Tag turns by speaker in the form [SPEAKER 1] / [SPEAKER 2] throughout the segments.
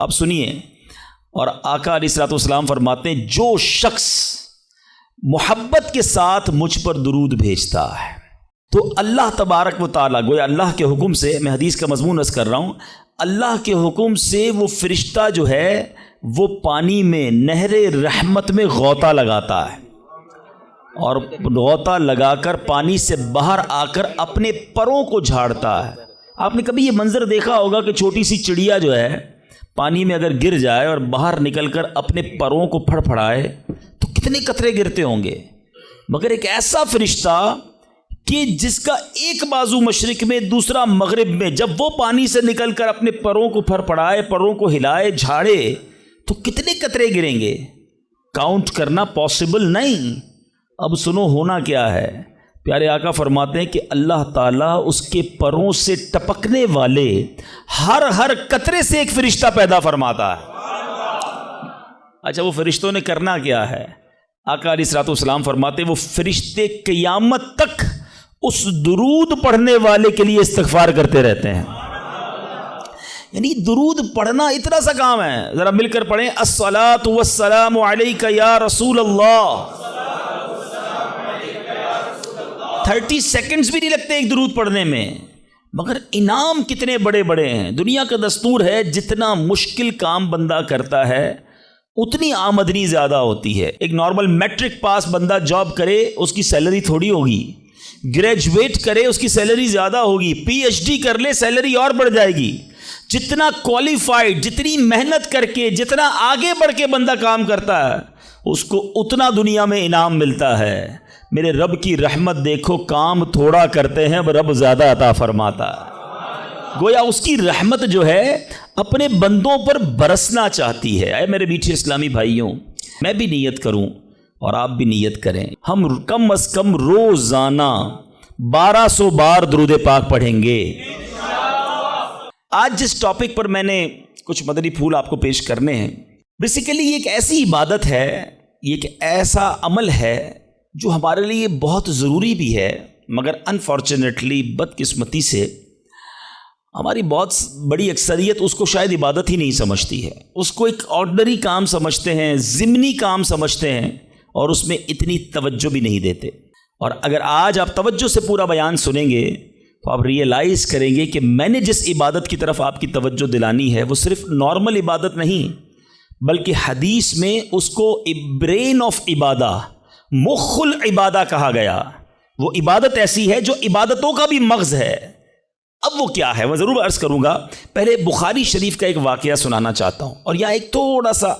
[SPEAKER 1] اب سنیے، اور آقا علیہ الصلوۃ والسلام فرماتے ہیں جو شخص محبت کے ساتھ مجھ پر درود بھیجتا ہے تو اللہ تبارک و تعالیٰ، گویا اللہ کے حکم سے، میں حدیث کا مضمون عرض کر رہا ہوں، اللہ کے حکم سے وہ فرشتہ جو ہے وہ پانی میں نہر رحمت میں غوطہ لگاتا ہے، اور غوطہ لگا کر پانی سے باہر آ کر اپنے پروں کو جھاڑتا ہے۔ آپ نے کبھی یہ منظر دیکھا ہوگا کہ چھوٹی سی چڑیا جو ہے پانی میں اگر گر جائے اور باہر نکل کر اپنے پروں کو پھڑ پھڑائے تو کتنے قطرے گرتے ہوں گے، مگر ایک ایسا فرشتہ کہ جس کا ایک بازو مشرق میں دوسرا مغرب میں، جب وہ پانی سے نکل کر اپنے پروں کو پھڑ پھڑائے، پروں کو ہلائے، جھاڑے تو کتنے قطرے گریں گے، کاؤنٹ کرنا پاسبل نہیں۔ اب سنو ہونا کیا ہے، پیارے آقا فرماتے ہیں کہ اللہ تعالیٰ اس کے پروں سے ٹپکنے والے ہر قطرے سے ایک فرشتہ پیدا فرماتا ہے۔ اچھا، وہ فرشتوں نے کرنا کیا ہے؟ آقا علیہ الصلوۃ والسلام فرماتے ہیں وہ فرشتے قیامت تک اس درود پڑھنے والے کے لیے استغفار کرتے رہتے ہیں۔ یعنی درود پڑھنا اتنا سا کام ہے، ذرا مل کر پڑھیں، الصلاۃ والسلام علیک یا رسول اللہ۔ 30 سیکنڈز بھی نہیں لگتے ایک درود پڑھنے میں، مگر انعام کتنے بڑے بڑے ہیں۔ دنیا کا دستور ہے جتنا مشکل کام بندہ کرتا ہے اتنی آمدنی زیادہ ہوتی ہے۔ ایک نارمل میٹرک پاس بندہ جاب کرے اس کی سیلری تھوڑی ہوگی، گریجویٹ کرے اس کی سیلری زیادہ ہوگی، پی ایچ ڈی کر لے سیلری اور بڑھ جائے گی۔ جتنا کوالیفائڈ، جتنی محنت کر کے، جتنا آگے بڑھ کے بندہ کام کرتا ہے اس کو اتنا دنیا میں انعام ملتا ہے۔ میرے رب کی رحمت دیکھو، کام تھوڑا کرتے ہیں رب زیادہ عطا فرماتا ہے۔ گویا اس کی رحمت جو ہے اپنے بندوں پر برسنا چاہتی ہے۔ اے میرے میٹھے اسلامی بھائیوں، میں بھی نیت کروں اور آپ بھی نیت کریں، ہم کم از کم روزانہ 1200 بار درود پاک پڑھیں گے۔ آج جس ٹاپک پر میں نے کچھ مدنی پھول آپ کو پیش کرنے ہیں، بیسیکلی یہ ایک ایسی عبادت ہے، یہ ایک ایسا عمل ہے جو ہمارے لیے بہت ضروری بھی ہے، مگر انفارچونیٹلی بدقسمتی سے ہماری بہت بڑی اکثریت اس کو شاید عبادت ہی نہیں سمجھتی ہے، اس کو ایک آرڈنری کام سمجھتے ہیں، ضمنی کام سمجھتے ہیں، اور اس میں اتنی توجہ بھی نہیں دیتے۔ اور اگر آج آپ توجہ سے پورا بیان سنیں گے تو آپ ریئلائز کریں گے کہ میں نے جس عبادت کی طرف آپ کی توجہ دلانی ہے وہ صرف نارمل عبادت نہیں، بلکہ حدیث میں اس کو برین آف عبادہ، مخ العبادہ کہا گیا۔ وہ عبادت ایسی ہے جو عبادتوں کا بھی مغز ہے۔ اب وہ کیا ہے وہ ضرور عرض کروں گا۔ پہلے بخاری شریف کا ایک واقعہ سنانا چاہتا ہوں، اور یہاں ایک تھوڑا سا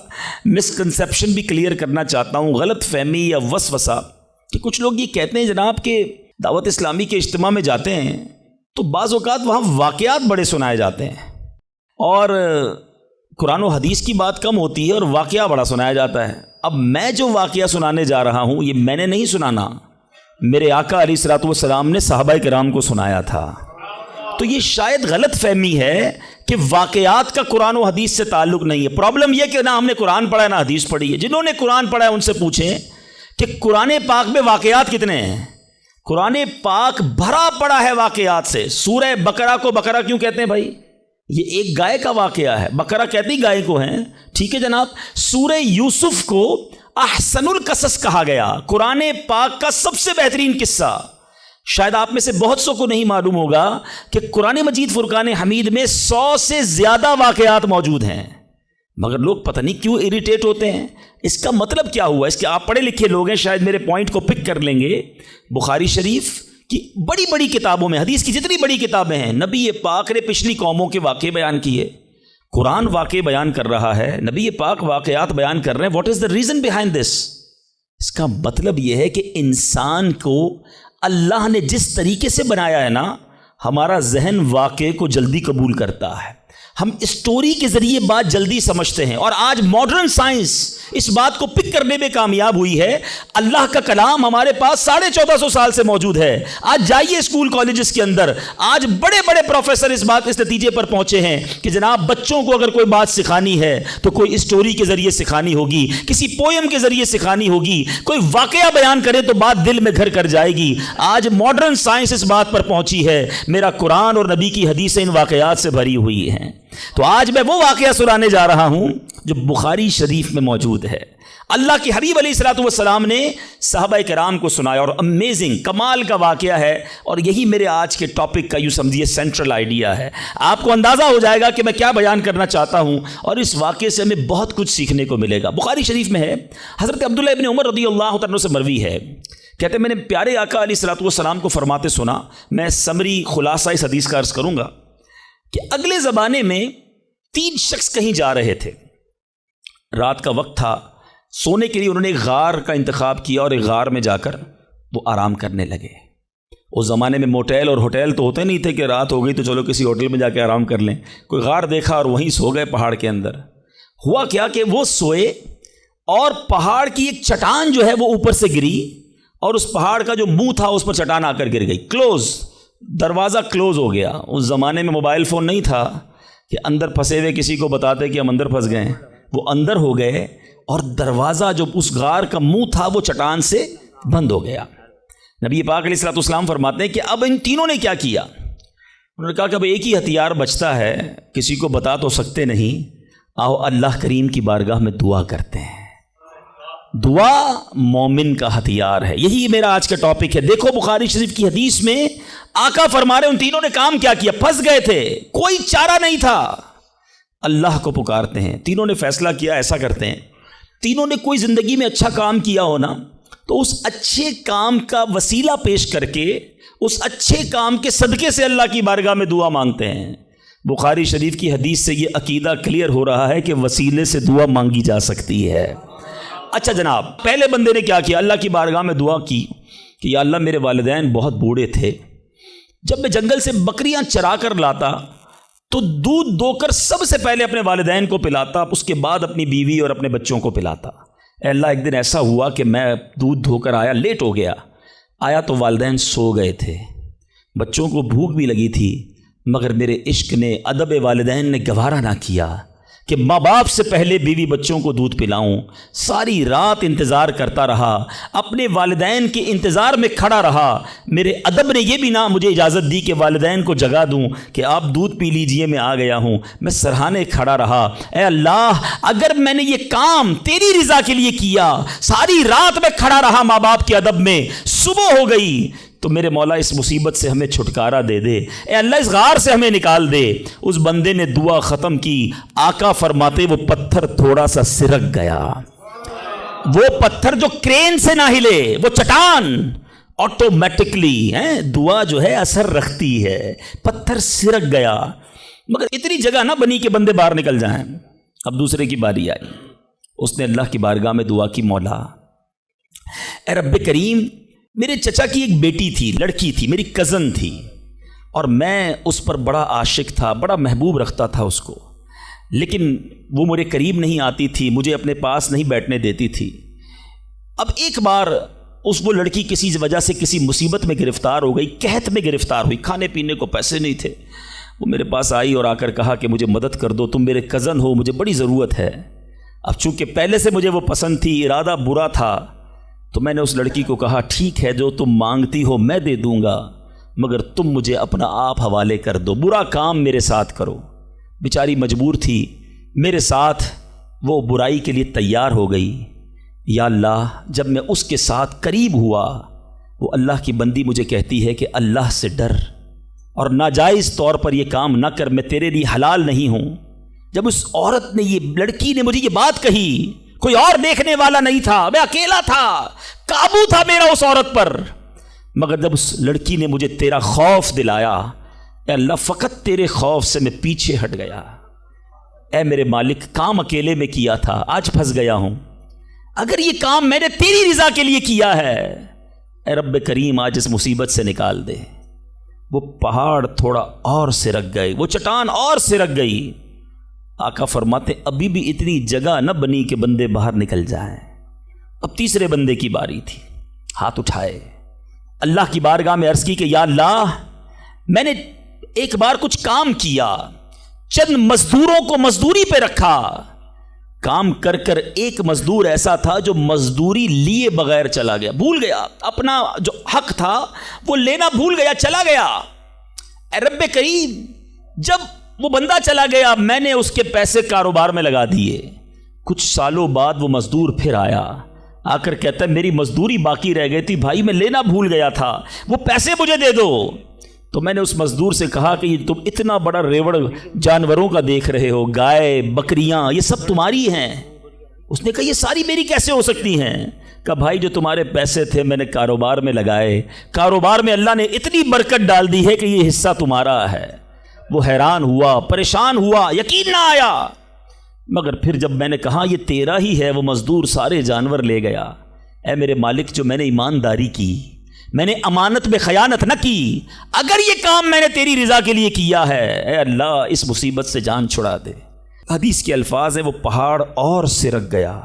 [SPEAKER 1] مسکنسیپشن بھی کلیئر کرنا چاہتا ہوں، غلط فہمی یا وسوسہ، کہ کچھ لوگ یہ کہتے ہیں جناب کہ دعوت اسلامی کے اجتماع میں جاتے ہیں تو بعض اوقات وہاں واقعات بڑے سنائے جاتے ہیں، اور قرآن و حدیث کی بات کم ہوتی ہے اور واقعہ بڑا سنایا جاتا ہے۔ اب میں جو واقعہ سنانے جا رہا ہوں یہ میں نے نہیں سنانا، میرے آقا علیہ الصلوۃ والسلام نے صحابہ کرام کو سنایا تھا۔ تو یہ شاید غلط فہمی ہے کہ واقعات کا قرآن و حدیث سے تعلق نہیں ہے۔ پرابلم یہ کہ نہ ہم نے قرآن پڑھا ہے نہ حدیث پڑھی ہے۔ جنہوں نے قرآن پڑھا ہے ان سے پوچھیں کہ قرآن پاک میں واقعات کتنے ہیں۔ قرآن پاک بھرا پڑا ہے واقعات سے۔ سورہ بقرہ کو بقرہ کیوں کہتے ہیں بھائی؟ یہ ایک گائے کا واقعہ ہے، بقرہ کہتی گائے کو ہیں، ٹھیک ہے جناب۔ سورہ یوسف کو احسن القصص کہا گیا، قرآن پاک کا سب سے بہترین قصہ۔ شاید آپ میں سے بہت سو کو نہیں معلوم ہوگا کہ قرآن مجید فرقان حمید میں 100 سے زیادہ واقعات موجود ہیں، مگر لوگ پتہ نہیں کیوں اریٹیٹ ہوتے ہیں۔ اس کا مطلب کیا ہوا؟ اس کے آپ پڑھے لکھے لوگ ہیں، شاید میرے پوائنٹ کو پک کر لیں گے۔ بخاری شریف کی بڑی بڑی کتابوں میں، حدیث کی جتنی بڑی کتابیں ہیں، نبی پاک نے پچھلی قوموں کے واقعے بیان کیے۔ قرآن واقعے بیان کر رہا ہے، نبی پاک واقعات بیان کر رہے ہیں۔ What is the reason behind this? اس کا مطلب یہ ہے کہ انسان کو اللہ نے جس طریقے سے بنایا ہے نا، ہمارا ذہن واقعے کو جلدی قبول کرتا ہے، ہم اسٹوری کے ذریعے بات جلدی سمجھتے ہیں۔ اور آج ماڈرن سائنس اس بات کو پک کرنے میں کامیاب ہوئی ہے۔ اللہ کا کلام ہمارے پاس 1450 سال سے موجود ہے۔ آج جائیے اسکول کالجز کے اندر، آج بڑے بڑے پروفیسر اس نتیجے پر پہنچے ہیں کہ جناب بچوں کو اگر کوئی بات سکھانی ہے تو کوئی اسٹوری کے ذریعے سکھانی ہوگی، کسی پوئم کے ذریعے سکھانی ہوگی، کوئی واقعہ بیان کرے تو بات دل میں گھر کر جائے گی۔ آج ماڈرن سائنس اس بات پر پہنچی ہے، میرا قرآن اور نبی کی حدیثیں ان واقعات سے بھری ہوئی ہیں۔ تو آج میں وہ واقعہ سنانے جا رہا ہوں جو بخاری شریف میں موجود ہے۔ اللہ کے حبیب علیہ الصلوۃ والسلام نے صحابہ کرام کو سنایا، اور امیزنگ کمال کا واقعہ ہے، اور یہی میرے آج کے ٹاپک کا یوں سمجھیے سینٹرل آئیڈیا ہے۔ آپ کو اندازہ ہو جائے گا کہ میں کیا بیان کرنا چاہتا ہوں، اور اس واقعے سے ہمیں بہت کچھ سیکھنے کو ملے گا۔ بخاری شریف میں ہے، حضرت عبداللہ ابن عمر رضی اللہ عنہ سے مروی ہے، کہتے ہیں میں نے پیارے آقا علیہ الصلوۃ والسلام کو فرماتے سنا۔ میں سمری خلاصہ اس حدیث کا عرض کروں گا کہ اگلے زمانے میں 3 شخص کہیں جا رہے تھے، رات کا وقت تھا، سونے کے لیے انہوں نے ایک غار کا انتخاب کیا، اور ایک غار میں جا کر وہ آرام کرنے لگے۔ اس زمانے میں موٹیل اور ہوٹل تو ہوتے نہیں تھے کہ رات ہو گئی تو چلو کسی ہوٹل میں جا کے آرام کر لیں، کوئی غار دیکھا اور وہیں سو گئے پہاڑ کے اندر۔ ہوا کیا کہ وہ سوئے اور پہاڑ کی ایک چٹان جو ہے وہ اوپر سے گری، اور اس پہاڑ کا جو منہ تھا اس پر چٹان آ کر گر گئی، کلوز، دروازہ کلوز ہو گیا۔ اس زمانے میں موبائل فون نہیں تھا کہ اندر پھنسے ہوئے کسی کو بتاتے کہ ہم اندر پھنس گئے، وہ اندر ہو گئے، اور دروازہ جو اس غار کا منہ تھا وہ چٹان سے بند ہو گیا۔ نبی پاک علیہ الصلوۃ والسلام فرماتے ہیں کہ اب ان تینوں نے کیا کیا؟ انہوں نے کہا کہ اب ایک ہی ہتھیار بچتا ہے، کسی کو بتا تو سکتے نہیں، آؤ اللہ کریم کی بارگاہ میں دعا کرتے ہیں۔ دعا مومن کا ہتھیار ہے، یہی میرا آج کا ٹاپک ہے۔ دیکھو بخاری شریف کی حدیث میں آقا فرما رہے ان تینوں نے کام کیا کیا؟ پھنس گئے تھے، کوئی چارہ نہیں تھا، اللہ کو پکارتے ہیں۔ تینوں نے فیصلہ کیا ایسا کرتے ہیں، تینوں نے کوئی زندگی میں اچھا کام کیا ہونا تو اس اچھے کام کا وسیلہ پیش کر کے اس اچھے کام کے صدقے سے اللہ کی بارگاہ میں دعا مانگتے ہیں۔ بخاری شریف کی حدیث سے یہ عقیدہ کلیئر ہو رہا ہے کہ وسیلے سے دعا مانگی جا سکتی ہے۔ اچھا جناب، پہلے بندے نے کیا کیا؟ اللہ کی بارگاہ میں دعا کی کہ یا اللہ میرے والدین بہت بوڑھے تھے، جب میں جنگل سے بکریاں چرا کر لاتا تو دودھ دو کر سب سے پہلے اپنے والدین کو پلاتا، اس کے بعد اپنی بیوی اور اپنے بچوں کو پلاتا۔ اے اللہ ایک دن ایسا ہوا کہ میں دودھ دھو کر آیا، لیٹ ہو گیا، آیا تو والدین سو گئے تھے، بچوں کو بھوک بھی لگی تھی، مگر میرے عشق نے، ادب والدین نے گوارا نہ کیا کہ ماں باپ سے پہلے بیوی بچوں کو دودھ پلاؤں۔ ساری رات انتظار کرتا رہا، اپنے والدین کے انتظار میں کھڑا رہا۔ میرے ادب نے یہ بھی نہ مجھے اجازت دی کہ والدین کو جگا دوں کہ آپ دودھ پی لیجئے، میں آ گیا ہوں، میں سرہانے کھڑا رہا۔ اے اللہ اگر میں نے یہ کام تیری رضا کے لیے کیا، ساری رات میں کھڑا رہا ماں باپ کے ادب میں، صبح ہو گئی تو میرے مولا اس مصیبت سے ہمیں چھٹکارا دے دے، اے اللہ اس غار سے ہمیں نکال دے۔ اس بندے نے دعا ختم کی، آقا فرماتے وہ پتھر تھوڑا سا سرک گیا، وہ پتھر جو کرین سے نہ ہلے، وہ چٹان آٹومیٹکلی دعا جو ہے اثر رکھتی ہے، پتھر سرک گیا، مگر اتنی جگہ نہ بنی کہ بندے باہر نکل جائیں۔ اب دوسرے کی باری آئی، اس نے اللہ کی بارگاہ میں دعا کی، مولا اے رب کریم، میرے چچا کی ایک بیٹی تھی، لڑکی تھی، میری کزن تھی، اور میں اس پر بڑا عاشق تھا، بڑا محبوب رکھتا تھا اس کو، لیکن وہ میرے قریب نہیں آتی تھی، مجھے اپنے پاس نہیں بیٹھنے دیتی تھی۔ اب ایک بار وہ لڑکی کسی وجہ سے کسی مصیبت میں گرفتار ہو گئی، قحط میں گرفتار ہوئی، کھانے پینے کو پیسے نہیں تھے، وہ میرے پاس آئی اور آ کر کہا کہ مجھے مدد کر دو، تم میرے کزن ہو، مجھے بڑی ضرورت ہے۔ اب چونکہ پہلے سے مجھے وہ پسند تھی، ارادہ برا تھا، تو میں نے اس لڑکی کو کہا ٹھیک ہے جو تم مانگتی ہو میں دے دوں گا، مگر تم مجھے اپنا آپ حوالے کر دو، برا کام میرے ساتھ کرو۔ بیچاری مجبور تھی، میرے ساتھ وہ برائی کے لیے تیار ہو گئی۔ یا اللہ جب میں اس کے ساتھ قریب ہوا، وہ اللہ کی بندی مجھے کہتی ہے کہ اللہ سے ڈر اور ناجائز طور پر یہ کام نہ کر، میں تیرے لیے حلال نہیں ہوں۔ جب اس عورت نے، یہ لڑکی نے مجھے یہ بات کہی، کوئی اور دیکھنے والا نہیں تھا، میں اکیلا تھا، قابو تھا میرا اس عورت پر، مگر جب اس لڑکی نے مجھے تیرا خوف دلایا، اے اللہ فقط تیرے خوف سے میں پیچھے ہٹ گیا۔ اے میرے مالک، کام اکیلے میں کیا تھا، آج پھنس گیا ہوں، اگر یہ کام میں نے تیری رضا کے لیے کیا ہے، اے رب کریم آج اس مصیبت سے نکال دے۔ وہ پہاڑ تھوڑا اور سرک گئے، وہ چٹان اور سرک گئی۔ آقا فرماتے ابھی بھی اتنی جگہ نہ بنی کہ بندے باہر نکل جائیں۔ اب تیسرے بندے کی باری تھی، ہاتھ اٹھائے، اللہ کی بارگاہ میں عرض کی کہ یا اللہ، میں نے ایک بار کچھ کام کیا، چند مزدوروں کو مزدوری پہ رکھا، کام کر کر ایک مزدور ایسا تھا جو مزدوری لیے بغیر چلا گیا، بھول گیا اپنا جو حق تھا وہ لینا بھول گیا، چلا گیا۔ اے رب کریم، جب وہ بندہ چلا گیا میں نے اس کے پیسے کاروبار میں لگا دیے، کچھ سالوں بعد وہ مزدور پھر آیا، آ کر کہتا ہے میری مزدوری باقی رہ گئی تھی بھائی، میں لینا بھول گیا تھا، وہ پیسے مجھے دے دو۔ تو میں نے اس مزدور سے کہا کہ یہ تم اتنا بڑا ریوڑ جانوروں کا دیکھ رہے ہو، گائے بکریاں یہ سب تمہاری ہیں؟ اس نے کہا یہ ساری میری کیسے ہو سکتی ہیں؟ کہا بھائی جو تمہارے پیسے تھے میں نے کاروبار میں لگائے، کاروبار میں اللہ نے اتنی برکت ڈال دی ہے کہ یہ حصہ تمہارا ہے۔ وہ حیران ہوا، پریشان ہوا، یقین نہ آیا، مگر پھر جب میں نے کہا یہ تیرا ہی ہے، وہ مزدور سارے جانور لے گیا۔ اے میرے مالک، جو میں نے ایمانداری کی، میں نے امانت میں خیانت نہ کی، اگر یہ کام میں نے تیری رضا کے لیے کیا ہے، اے اللہ اس مصیبت سے جان چھڑا دے۔ حدیث کے الفاظ ہیں وہ پہاڑ اور سرک گیا،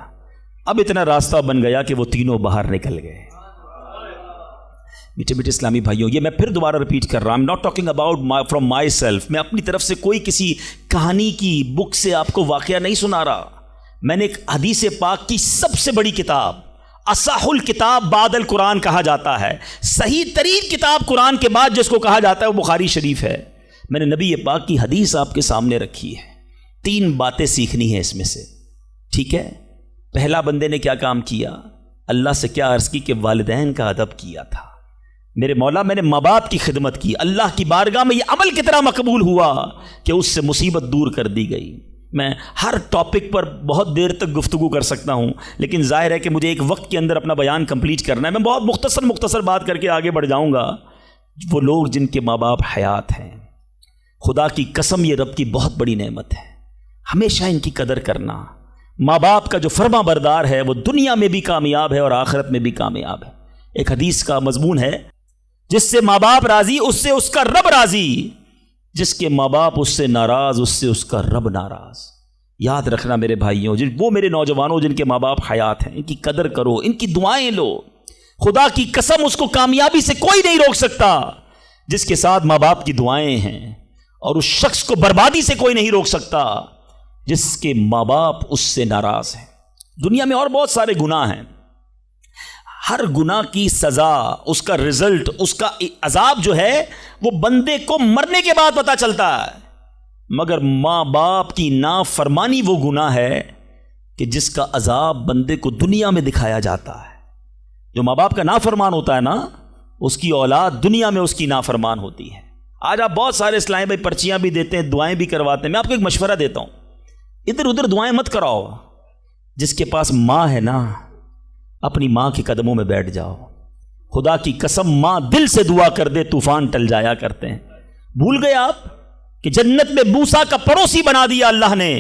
[SPEAKER 1] اب اتنا راستہ بن گیا کہ وہ تینوں باہر نکل گئے۔ میٹھے میٹھے اسلامی بھائیوں، یہ میں پھر دوبارہ ریپیٹ کر رہا ہوں، not talking about from my self, میں اپنی طرف سے کوئی کسی کہانی کی بک سے آپ کو واقعہ نہیں سنا رہا، میں نے ایک حدیث پاک کی سب سے بڑی کتاب، اصح الکتاب بعد القرآن کہا جاتا ہے، صحیح ترین کتاب قرآن کے بعد جس کو کہا جاتا ہے وہ بخاری شریف ہے، میں نے نبی پاک کی حدیث آپ کے سامنے رکھی ہے، 3 باتیں سیکھنی ہیں اس میں سے، ٹھیک ہے؟ پہلا بندے نے کیا کام کیا؟ اللہ سے کیا عرض کی کہ والدین کا ادب کیا تھا، میرے مولا میں نے ماں باپ کی خدمت کی، اللہ کی بارگاہ میں یہ عمل کتنا مقبول ہوا کہ اس سے مصیبت دور کر دی گئی۔ میں ہر ٹاپک پر بہت دیر تک گفتگو کر سکتا ہوں، لیکن ظاہر ہے کہ مجھے ایک وقت کے اندر اپنا بیان کمپلیٹ کرنا ہے، میں بہت مختصر بات کر کے آگے بڑھ جاؤں گا۔ وہ لوگ جن کے ماں باپ حیات ہیں، خدا کی قسم یہ رب کی بہت بڑی نعمت ہے، ہمیشہ ان کی قدر کرنا۔ ماں باپ کا جو فرما بردار ہے وہ دنیا میں بھی کامیاب ہے اور آخرت میں بھی کامیاب ہے۔ ایک حدیث کا مضمون ہے، جس سے ماں باپ راضی اس سے اس کا رب راضی، جس کے ماں باپ اس سے ناراض اس سے اس کا رب ناراض۔ یاد رکھنا میرے بھائیوں، وہ میرے نوجوانوں جن کے ماں باپ حیات ہیں، ان کی قدر کرو، ان کی دعائیں لو، خدا کی قسم اس کو کامیابی سے کوئی نہیں روک سکتا جس کے ساتھ ماں باپ کی دعائیں ہیں، اور اس شخص کو بربادی سے کوئی نہیں روک سکتا جس کے ماں باپ اس سے ناراض ہیں۔ دنیا میں اور بہت سارے گناہ ہیں، ہر گناہ کی سزا، اس کا رزلٹ، اس کا عذاب جو ہے وہ بندے کو مرنے کے بعد پتہ چلتا ہے، مگر ماں باپ کی نافرمانی وہ گناہ ہے کہ جس کا عذاب بندے کو دنیا میں دکھایا جاتا ہے۔ جو ماں باپ کا نافرمان ہوتا ہے نا، اس کی اولاد دنیا میں اس کی نافرمان ہوتی ہے۔ آج آپ بہت سارے اسلام بھائی پرچیاں بھی دیتے ہیں، دعائیں بھی کرواتے ہیں، میں آپ کو ایک مشورہ دیتا ہوں، ادھر ادھر دعائیں مت کراؤ۔ جس کے پاس ماں ہے نا، اپنی ماں کے قدموں میں بیٹھ جاؤ، خدا کی قسم ماں دل سے دعا کر دے طوفان ٹل جایا کرتے ہیں۔ بھول گئے آپ کہ جنت میں موسیٰ کا پڑوسی بنا دیا اللہ نے؟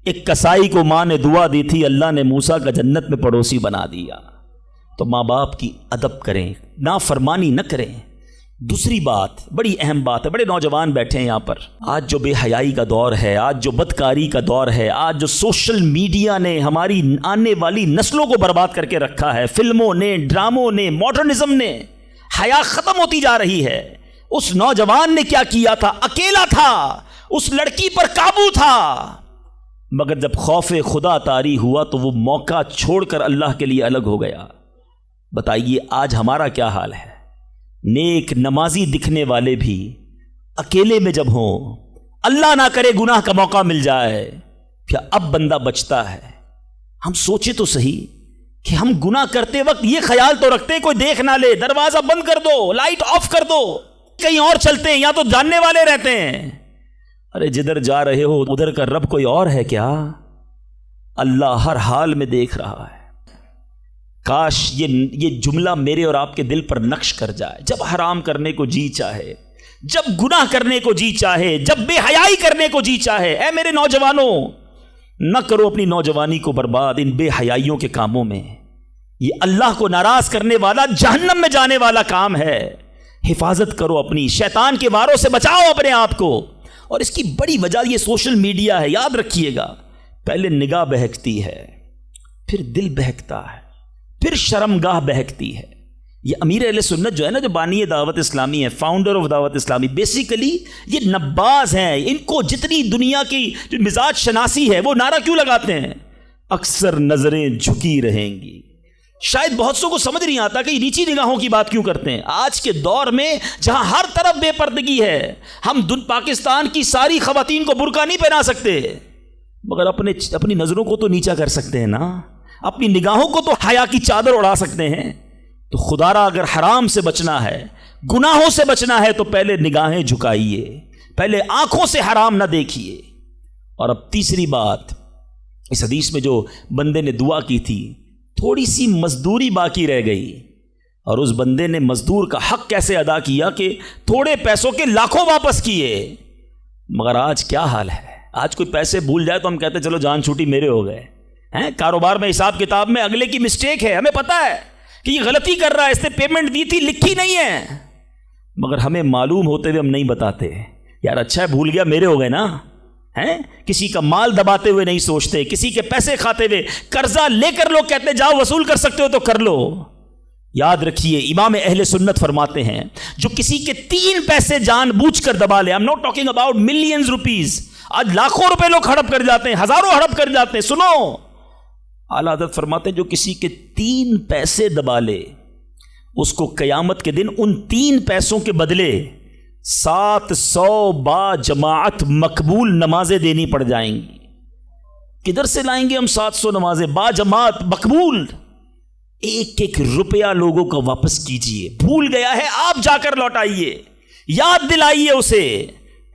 [SPEAKER 1] ایک کسائی کو ماں نے دعا دی تھی، اللہ نے موسیٰ کا جنت میں پڑوسی بنا دیا۔ تو ماں باپ کی ادب کریں، نافرمانی نہ کریں۔ دوسری بات، بڑی اہم بات ہے، بڑے نوجوان بیٹھے ہیں یہاں پر، آج جو بے حیائی کا دور ہے، آج جو بدکاری کا دور ہے، آج جو سوشل میڈیا نے ہماری آنے والی نسلوں کو برباد کر کے رکھا ہے، فلموں نے، ڈراموں نے، ماڈرنزم نے، حیا ختم ہوتی جا رہی ہے۔ اس نوجوان نے کیا کیا تھا؟ اکیلا تھا، اس لڑکی پر قابو تھا، مگر جب خوف خدا طاری ہوا تو وہ موقع چھوڑ کر اللہ کے لیے الگ ہو گیا۔ بتائیے آج ہمارا کیا حال ہے؟ نیک نمازی دکھنے والے بھی اکیلے میں جب ہوں، اللہ نہ کرے گناہ کا موقع مل جائے، کیا اب بندہ بچتا ہے؟ ہم سوچے تو صحیح کہ ہم گناہ کرتے وقت یہ خیال تو رکھتے ہیں کوئی دیکھ نہ لے، دروازہ بند کر دو، لائٹ آف کر دو، کہیں اور چلتے ہیں، یا تو جاننے والے رہتے ہیں۔ ارے جدھر جا رہے ہو ادھر کا رب کوئی اور ہے کیا؟ اللہ ہر حال میں دیکھ رہا ہے۔ کاش یہ جملہ میرے اور آپ کے دل پر نقش کر جائے، جب حرام کرنے کو جی چاہے، جب گناہ کرنے کو جی چاہے، جب بے حیائی کرنے کو جی چاہے، اے میرے نوجوانوں نہ کرو اپنی نوجوانی کو برباد ان بے حیائیوں کے کاموں میں۔ یہ اللہ کو ناراض کرنے والا، جہنم میں جانے والا کام ہے۔ حفاظت کرو اپنی، شیطان کے واروں سے بچاؤ اپنے آپ کو۔ اور اس کی بڑی وجہ یہ سوشل میڈیا ہے. یاد رکھیے گا, پہلے نگاہ بہکتی ہے, پھر دل بہکتا ہے, پھر شرمگاہ بہکتی ہے. یہ امیر اہل سنت جو ہے نا, جو بانی دعوت اسلامی ہے, فاؤنڈر آف دعوت اسلامی, بیسیکلی یہ نباز ہیں. ان کو جتنی دنیا کی جو مزاج شناسی ہے وہ نعرہ کیوں لگاتے ہیں؟ اکثر نظریں جھکی رہیں گی. شاید بہت سو کو سمجھ نہیں آتا کہ یہ نیچی نگاہوں کی بات کیوں کرتے ہیں. آج کے دور میں جہاں ہر طرف بے پردگی ہے, ہم پاکستان کی ساری خواتین کو برقع نہیں پہنا سکتے, مگر اپنی نظروں کو تو نیچا کر سکتے ہیں نا, اپنی نگاہوں کو تو حیا کی چادر اڑا سکتے ہیں. تو خدا را اگر حرام سے بچنا ہے, گناہوں سے بچنا ہے, تو پہلے نگاہیں جھکائیے, پہلے آنکھوں سے حرام نہ دیکھیے. اور اب تیسری بات, اس حدیث میں جو بندے نے دعا کی تھی, تھوڑی سی مزدوری باقی رہ گئی, اور اس بندے نے مزدور کا حق کیسے ادا کیا کہ تھوڑے پیسوں کے لاکھوں واپس کیے. مگر آج کیا حال ہے, آج کوئی پیسے بھول جائے تو ہم کہتے چلو جان چھوٹی میرے ہو گئے ہیں. کاروبار میں حساب کتاب میں اگلے کی مسٹیک ہے, ہمیں پتہ ہے کہ یہ غلطی کر رہا ہے, اس نے پیمنٹ دی تھی لکھی نہیں ہے, مگر ہمیں معلوم ہوتے ہوئے ہم نہیں بتاتے. یار اچھا ہے بھول گیا, میرے ہو گئے نا. کسی کا مال دباتے ہوئے نہیں سوچتے, کسی کے پیسے کھاتے ہوئے. قرضہ لے کر لوگ کہتے ہیں جاؤ وصول کر سکتے ہو تو کر لو. یاد رکھیے امام اہل سنت فرماتے ہیں, جو کسی کے 3 پیسے جان بوجھ کر دبا لے, I'm not talking about millions rupees, آج لاکھوں روپے لوگ ہڑپ کر جاتے ہیں, ہزاروں ہڑپ کر جاتے ہیں. سنو, اعلیٰ حضرت فرماتے ہیں جو کسی کے 3 پیسے دبا لے, اس کو قیامت کے دن ان 3 پیسوں کے بدلے 700 با جماعت مقبول نمازیں دینی پڑ جائیں گی. کدھر سے لائیں گے ہم 700 نمازیں با جماعت مقبول؟ ایک ایک روپیہ لوگوں کا واپس کیجئے. بھول گیا ہے آپ جا کر لوٹائیے, یاد دلائیے اسے,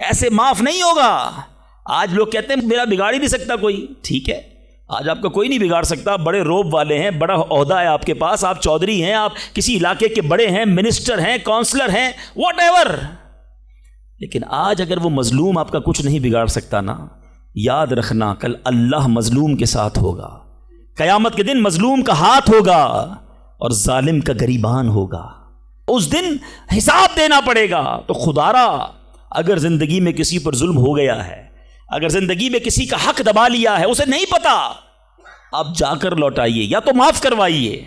[SPEAKER 1] ایسے معاف نہیں ہوگا. آج لوگ کہتے ہیں میرا بگاڑ ہی نہیں سکتا کوئی. ٹھیک ہے, آج آپ کا کوئی نہیں بگاڑ سکتا, بڑے روب والے ہیں, بڑا عہدہ ہے آپ کے پاس, آپ چودھری ہیں, آپ کسی علاقے کے بڑے ہیں, منسٹر ہیں, کونسلر ہیں, واٹ ایور. لیکن آج اگر وہ مظلوم آپ کا کچھ نہیں بگاڑ سکتا نا, یاد رکھنا کل اللہ مظلوم کے ساتھ ہوگا. قیامت کے دن مظلوم کا ہاتھ ہوگا اور ظالم کا گریبان ہوگا. اس دن حساب دینا پڑے گا. تو خدا را اگر زندگی میں کسی پر ظلم ہو گیا ہے, اگر زندگی میں کسی کا حق دبا لیا ہے, اسے نہیں پتا, آپ جا کر لوٹائیے یا تو معاف کروائیے,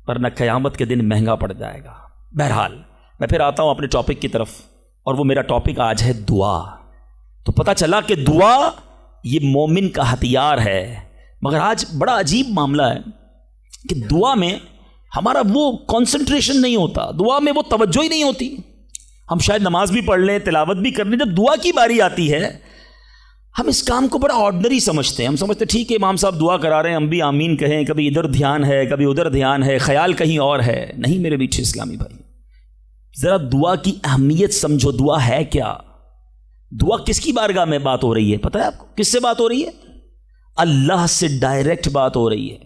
[SPEAKER 1] ورنہ قیامت کے دن مہنگا پڑ جائے گا. بہرحال میں پھر آتا ہوں اپنے ٹاپک کی طرف, اور وہ میرا ٹاپک آج ہے دعا. تو پتہ چلا کہ دعا یہ مومن کا ہتھیار ہے. مگر آج بڑا عجیب معاملہ ہے کہ دعا میں ہمارا وہ کنسنٹریشن نہیں ہوتا, دعا میں وہ توجہ ہی نہیں ہوتی. ہم شاید نماز بھی پڑھ لیں, تلاوت بھی کر لیں, جب دعا کی باری آتی ہے ہم اس کام کو بڑا آرڈنری سمجھتے ہیں. ہم سمجھتے ہیں ٹھیک ہے امام صاحب دعا کرا رہے ہیں, ہم بھی آمین کہیں, کبھی ادھر دھیان ہے, کبھی ادھر دھیان ہے, خیال کہیں اور ہے. نہیں میرے میٹھے اسلامی بھائی, ذرا دعا کی اہمیت سمجھو. دعا ہے کیا؟ دعا کس کی بارگاہ میں بات ہو رہی ہے پتہ ہے آپ کو؟ کس سے بات ہو رہی ہے؟ اللہ سے ڈائریکٹ بات ہو رہی ہے.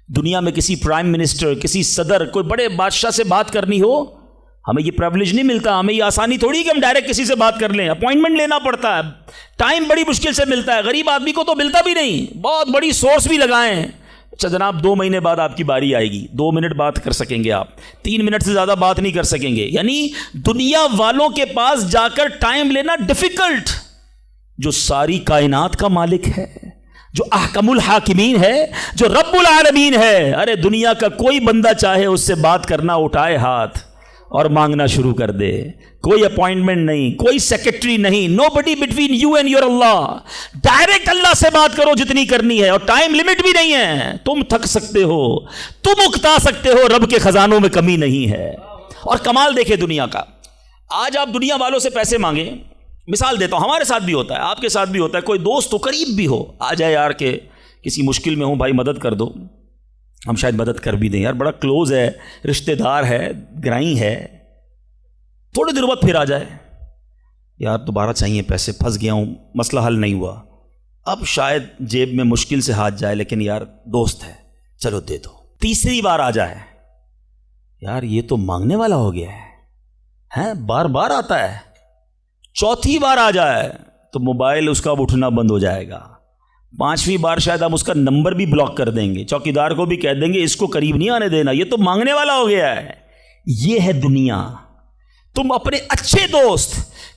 [SPEAKER 1] دنیا میں کسی پرائم منسٹر, کسی صدر, کوئی بڑے بادشاہ سے بات کرنی ہو, ہمیں یہ پریولیج نہیں ملتا, ہمیں یہ آسانی تھوڑی کہ ہم ڈائریکٹ کسی سے بات کر لیں. اپوائنٹمنٹ لینا پڑتا ہے, ٹائم بڑی مشکل سے ملتا ہے, غریب آدمی کو تو ملتا بھی نہیں. بہت بڑی سورس بھی لگائیں. اچھا جناب 2 مہینے بعد آپ کی باری آئے گی, 2 منٹ بات کر سکیں گے آپ, 3 منٹ سے زیادہ بات نہیں کر سکیں گے. یعنی دنیا والوں کے پاس جا کر ٹائم لینا ڈیفیکلٹ. جو ساری کائنات کا مالک ہے, جو احکم الحاکمین ہے, جو رب العالمین ہے, ارے دنیا کا کوئی بندہ چاہے اس سے بات کرنا, اٹھائے ہاتھ اور مانگنا شروع کر دے. کوئی اپوائنٹمنٹ نہیں, کوئی سیکرٹری نہیں, nobody between you and your Allah. Direct Allah سے بات کرو جتنی کرنی ہے, اور ٹائم لمٹ بھی نہیں ہے. تم تھک سکتے ہو, تم اکتا سکتے ہو, رب کے خزانوں میں کمی نہیں ہے. اور کمال دیکھے دنیا کا, آج آپ دنیا والوں سے پیسے مانگیں, مثال دیتا ہوں, ہمارے ساتھ بھی ہوتا ہے, آپ کے ساتھ بھی ہوتا ہے, کوئی دوست تو قریب بھی ہو, آ جائے یار کہ کسی مشکل میں ہوں بھائی مدد کر دو, ہم شاید مدد کر بھی دیں, یار بڑا کلوز ہے, رشتہ دار ہے, گرائی ہے. تھوڑے دیر بعد پھر آ جائے, یار دوبارہ چاہیے پیسے, پھنس گیا ہوں, مسئلہ حل نہیں ہوا. اب شاید جیب میں مشکل سے ہاتھ جائے, لیکن یار دوست ہے, چلو دے دو. تیسری بار آ جائے, یار یہ تو مانگنے والا ہو گیا ہے, بار بار آتا ہے. چوتھی بار آ جائے تو موبائل اس کا اٹھنا بند ہو جائے گا. 5ویں بار شاید ہم اس کا نمبر بھی بلاک کر دیں گے, چوکیدار کو بھی کہہ دیں گے اس کو قریب نہیں آنے دینا, یہ تو مانگنے والا ہو گیا ہے. یہ ہے دنیا. تم اپنے اچھے دوست,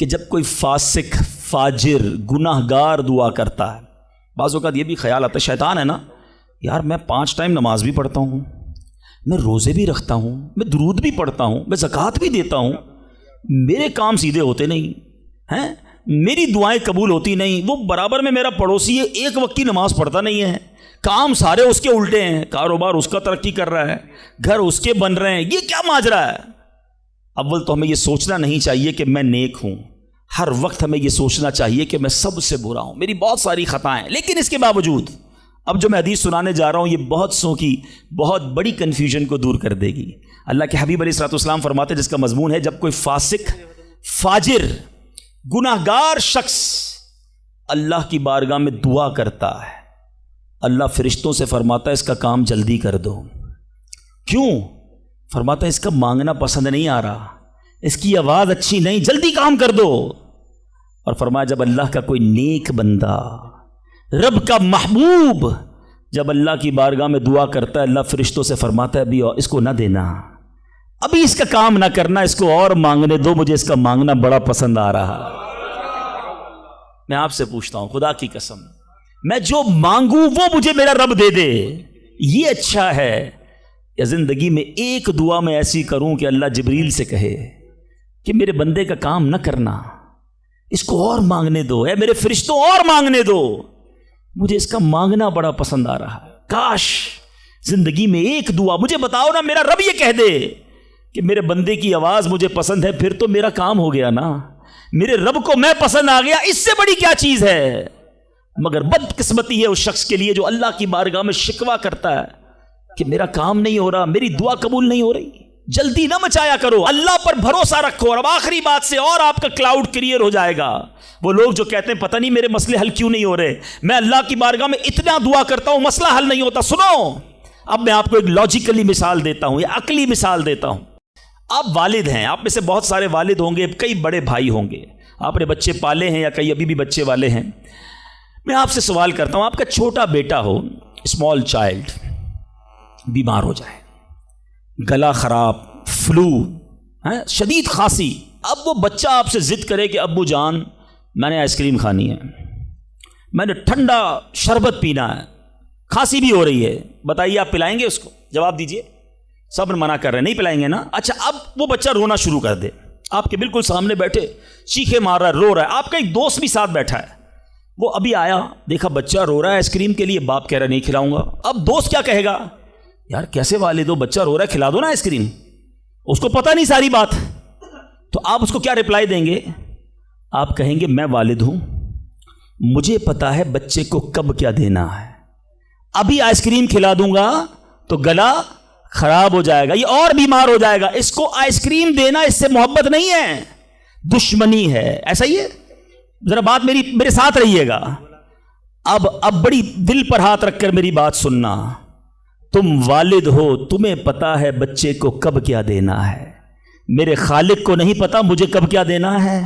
[SPEAKER 1] کہ جب کوئی فاسق فاجر گناہ گار دعا کرتا ہے، بعض اوقات یہ بھی خیال آتا ہے، شیطان ہے نا، یار میں 5 ٹائم نماز بھی پڑھتا ہوں، میں روزے بھی رکھتا ہوں، میں درود بھی پڑھتا ہوں، میں زکوٰۃ بھی دیتا ہوں، میرے کام سیدھے ہوتے نہیں ہیں، میری دعائیں قبول ہوتی نہیں، وہ برابر میں میرا پڑوسی ہے، ایک وقت کی نماز پڑھتا نہیں ہے، کام سارے اس کے الٹے ہیں، کاروبار اس کا ترقی کر رہا ہے، گھر اس کے بن رہے ہیں، یہ کیا ماجرا ہے؟ اول تو ہمیں یہ سوچنا نہیں چاہیے کہ میں نیک ہوں، ہر وقت ہمیں یہ سوچنا چاہیے کہ میں سب سے برا ہوں، میری بہت ساری خطائیں، لیکن اس کے باوجود اب جو میں حدیث سنانے جا رہا ہوں یہ بہت سو کی بہت بڑی کنفیوژن کو دور کر دے گی۔ اللہ کے حبیب علیہ الصلوۃ والسلام فرماتے ہیں، جس کا مضمون ہے جب کوئی فاسق فاجر گناہ گار شخص اللہ کی بارگاہ میں دعا کرتا ہے، اللہ فرشتوں سے فرماتا ہے اس کا کام جلدی کر دو۔ کیوں؟ فرماتا ہے اس کا مانگنا پسند نہیں آ رہا، اس کی آواز اچھی نہیں، جلدی کام کر دو۔ اور فرمایا جب اللہ کا کوئی نیک بندہ، رب کا محبوب جب اللہ کی بارگاہ میں دعا کرتا ہے، اللہ فرشتوں سے فرماتا ہے ابھی اس کو نہ دینا، ابھی اس کا کام نہ کرنا، اس کو اور مانگنے دو، مجھے اس کا مانگنا بڑا پسند آ رہا۔ میں آپ سے پوچھتا ہوں خدا کی قسم، میں جو مانگوں وہ مجھے میرا رب دے دے، یہ اچھا ہے یا زندگی میں ایک دعا میں ایسی کروں کہ اللہ جبریل سے کہے کہ میرے بندے کا کام نہ کرنا، اس کو اور مانگنے دو، اے میرے فرشتوں اور مانگنے دو، مجھے اس کا مانگنا بڑا پسند آ رہا ہے۔ کاش زندگی میں ایک دعا، مجھے بتاؤ نا، میرا رب یہ کہہ دے کہ میرے بندے کی آواز مجھے پسند ہے، پھر تو میرا کام ہو گیا نا، میرے رب کو میں پسند آ گیا، اس سے بڑی کیا چیز ہے؟ مگر بدقسمتی ہے اس شخص کے لیے جو اللہ کی بارگاہ میں شکوہ کرتا ہے کہ میرا کام نہیں ہو رہا، میری دعا قبول نہیں ہو رہی۔ جلدی نہ مچایا کرو، اللہ پر بھروسہ رکھو۔ اور اب آخری بات سے اور آپ کا کلاؤڈ کلیئر ہو جائے گا۔ وہ لوگ جو کہتے ہیں پتہ نہیں میرے مسئلے حل کیوں نہیں ہو رہے، میں اللہ کی بارگاہ میں اتنا دعا کرتا ہوں مسئلہ حل نہیں ہوتا۔ سنو، اب میں آپ کو ایک لاجیکلی مثال دیتا ہوں یا عقلی مثال دیتا ہوں۔ آپ والد ہیں، آپ میں سے بہت سارے والد ہوں گے، کئی بڑے بھائی ہوں گے، آپ نے بچے پالے ہیں یا کئی ابھی بھی بچے والے ہیں۔ میں آپ سے سوال کرتا ہوں، آپ کا چھوٹا بیٹا ہو، اسمال چائلڈ، بیمار ہو جائے، گلا خراب، فلو، شدید کھانسی، اب وہ بچہ آپ سے ضد کرے کہ ابو جان میں نے آئس کریم کھانی ہے، میں نے ٹھنڈا شربت پینا ہے، کھانسی بھی ہو رہی ہے، بتائیے آپ پلائیں گے اس کو؟ جواب دیجئے۔ سب منع کر رہے ہیں نہیں پلائیں گے نا؟ اچھا، اب وہ بچہ رونا شروع کر دے، آپ کے بالکل سامنے بیٹھے چیخے مار رہا ہے، رو رہا ہے، آپ کا ایک دوست بھی ساتھ بیٹھا ہے، وہ ابھی آیا، دیکھا بچہ رو رہا ہے آئس کریم کے لیے، باپ کہہ رہا نہیں کھلاؤں گا۔ اب دوست کیا کہے گا؟ یار کیسے والد ہو، بچہ رو رہا ہے کھلا دو نا آئس کریم، اس کو پتہ نہیں ساری بات۔ تو آپ اس کو کیا رپلائی دیں گے؟ آپ کہیں گے میں والد ہوں، مجھے پتا ہے بچے کو کب کیا دینا ہے، ابھی آئس کریم کھلا دوں گا تو گلا خراب ہو جائے گا، یہ اور بیمار ہو جائے گا، اس کو آئس کریم دینا اس سے محبت نہیں ہے، دشمنی ہے۔ ایسا ہی ہے؟ ذرا بات میرے ساتھ رہیے گا۔ اب بڑی دل پر ہاتھ رکھ کر میری بات سننا، تم والد ہو، تمہیں پتا ہے بچے کو کب کیا دینا ہے، میرے خالق کو نہیں پتا مجھے کب کیا دینا ہے؟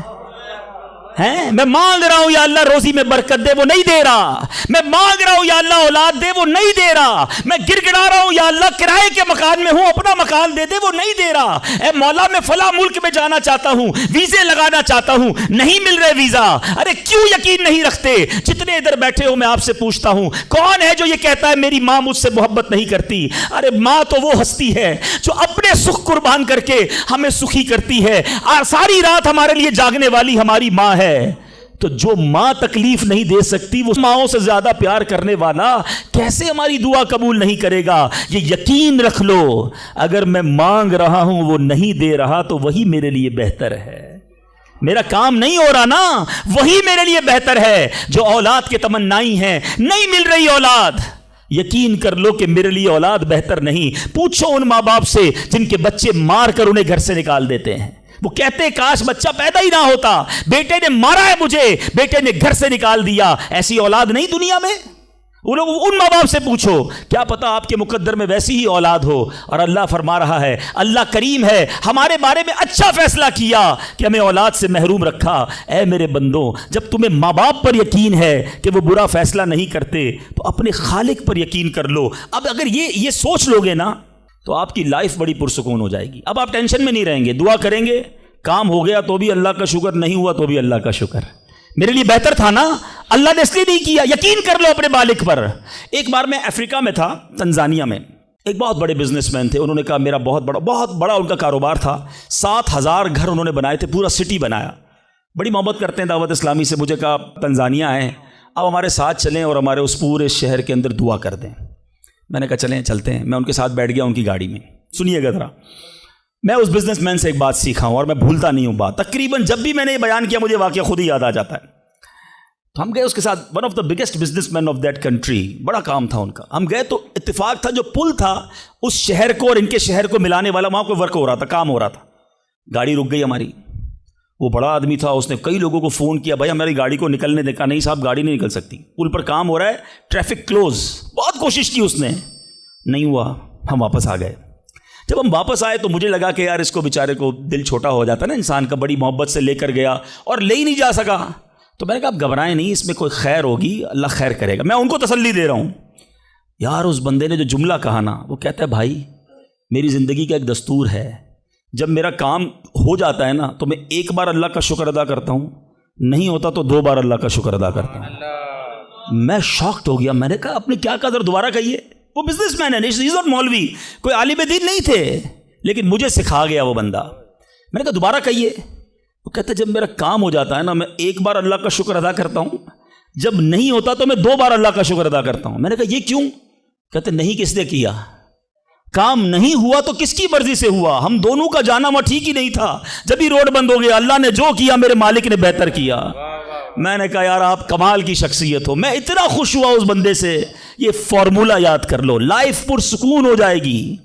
[SPEAKER 1] میں مانگ رہا ہوں یا اللہ روزی میں برکت دے، وہ نہیں دے رہا، میں مانگ رہا ہوں یا اللہ اولاد دے، وہ نہیں دے رہا، میں گر گڑا رہا ہوں یا اللہ کرائے کے مکان میں ہوں اپنا مکان دے دے، وہ نہیں دے رہا، اے مولا میں فلاں ملک میں جانا چاہتا ہوں، ویزے لگانا چاہتا ہوں، نہیں مل رہے ویزا، ارے کیوں یقین نہیں رکھتے؟ جتنے ادھر بیٹھے ہو میں آپ سے پوچھتا ہوں، کون ہے جو یہ کہتا ہے میری ماں مجھ سے محبت نہیں کرتی؟ ارے ماں تو وہ ہستی ہے جو اپنے سکھ قربان کر کے ہمیں سکھی کرتی ہے، اور ساری رات ہمارے لیے جاگنے والی ہماری ماں ہے۔ تو جو ماں تکلیف نہیں دے سکتی، وہ ماؤں سے زیادہ پیار کرنے والا کیسے ہماری دعا قبول نہیں کرے گا؟ یہ یقین رکھ لو، اگر میں مانگ رہا ہوں وہ نہیں دے رہا تو وہی میرے لیے بہتر ہے۔ میرا کام نہیں ہو رہا نا، وہی میرے لیے بہتر ہے۔ جو اولاد کے تمنائی ہیں، نہیں مل رہی اولاد، یقین کر لو کہ میرے لیے اولاد بہتر نہیں۔ پوچھو ان ماں باپ سے جن کے بچے مار کر انہیں گھر سے نکال دیتے ہیں، وہ کہتے کاش بچہ پیدا ہی نہ ہوتا، بیٹے نے مارا ہے مجھے، بیٹے نے گھر سے نکال دیا۔ ایسی اولاد نہیں دنیا میں؟ ان ماں باپ سے پوچھو، کیا پتا آپ کے مقدر میں ویسی ہی اولاد ہو۔ اور اللہ فرما رہا ہے، اللہ کریم ہے، ہمارے بارے میں اچھا فیصلہ کیا کہ ہمیں اولاد سے محروم رکھا۔ اے میرے بندوں، جب تمہیں ماں باپ پر یقین ہے کہ وہ برا فیصلہ نہیں کرتے تو اپنے خالق پر یقین کر لو۔ اب اگر یہ سوچ لو گے نا تو آپ کی لائف بڑی پرسکون ہو جائے گی۔ اب آپ ٹینشن میں نہیں رہیں گے، دعا کریں گے کام ہو گیا تو بھی اللہ کا شکر، نہیں ہوا تو بھی اللہ کا شکر، میرے لیے بہتر تھا نا، اللہ نے اس لیے نہیں کیا، یقین کر لو اپنے مالک پر۔ ایک بار میں افریقہ میں تھا، تنزانیہ میں، ایک بہت بڑے بزنس مین تھے، انہوں نے کہا میرا بہت بڑا ان کا کاروبار تھا، 7,000 گھر انہوں نے بنائے تھے، پورا سٹی بنایا، بڑی محبت کرتے ہیں دعوت اسلامی سے، مجھے کہا تنزانیہ آئے اب ہمارے ساتھ چلیں اور ہمارے اس پورے شہر کے اندر دعا کر دیں۔ میں نے کہا چلیں چلتے ہیں، میں ان کے ساتھ بیٹھ گیا ان کی گاڑی میں۔ سنیے گا ذرا، میں اس بزنس مین سے ایک بات سیکھا ہوں اور میں بھولتا نہیں ہوں بات، تقریباً جب بھی میں نے یہ بیان کیا مجھے واقعہ خود ہی یاد آ جاتا ہے۔ تو ہم گئے اس کے ساتھ، one of the biggest business man of that country, بڑا کام تھا ان کا، ہم گئے تو اتفاق تھا جو پل تھا اس شہر کو اور ان کے شہر کو ملانے والا، وہاں کوئی ورک ہو رہا تھا، کام ہو رہا تھا، گاڑی رک گئی ہماری۔ وہ بڑا آدمی تھا، اس نے کئی لوگوں کو فون کیا، بھائی ہماری گاڑی کو نکلنے دے، کہا نہیں صاحب گاڑی نہیں نکل سکتی، پل پر کام ہو رہا ہے، ٹریفک کلوز، بہت کوشش کی اس نے، نہیں ہوا، ہم واپس آ گئے۔ جب ہم واپس آئے تو مجھے لگا کہ یار اس کو بیچارے کو دل چھوٹا ہو جاتا ہے نا انسان کا، بڑی محبت سے لے کر گیا اور لے ہی نہیں جا سکا، تو میں نے کہا آپ گھبرائیں نہیں، اس میں کوئی خیر ہوگی، اللہ خیر کرے گا، میں ان کو تسلی دے رہا ہوں۔ یار اس بندے نے جو جملہ کہا نا، وہ کہتا ہے بھائی میری زندگی کا ایک دستور ہے، جب میرا کام ہو جاتا ہے نا تو میں ایک بار اللہ کا شکر ادا کرتا ہوں، نہیں ہوتا تو 2 بار اللہ کا شکر ادا کرتا ہوں۔ میں شاکڈ ہو گیا، میں نے کہا آپ نے کیا کہا، ذرا دوبارہ کہیے۔ وہ بزنس مین ہے، ناٹ مولوی، کوئی عالم دین نہیں تھے، لیکن مجھے سکھا گیا وہ بندہ۔ میں نے کہا دوبارہ کہیے۔ وہ کہتا ہے جب میرا کام ہو جاتا ہے نا میں ایک بار اللہ کا شکر ادا کرتا ہوں، جب نہیں ہوتا تو میں 2 بار اللہ کا شکر ادا کرتا ہوں۔ میں نے کہا یہ کیوں؟ کہتے نہیں کس نے کیا، کام نہیں ہوا تو کس کی مرضی سے ہوا، ہم دونوں کا جانا وہاں ٹھیک ہی نہیں تھا، جب ہی روڈ بند ہو گیا، اللہ نے جو کیا میرے مالک نے بہتر کیا۔ میں نے کہا یار آپ کمال کی شخصیت ہو، میں اتنا خوش ہوا اس بندے سے۔ یہ فارمولہ یاد کر لو، لائف پرسکون ہو جائے گی۔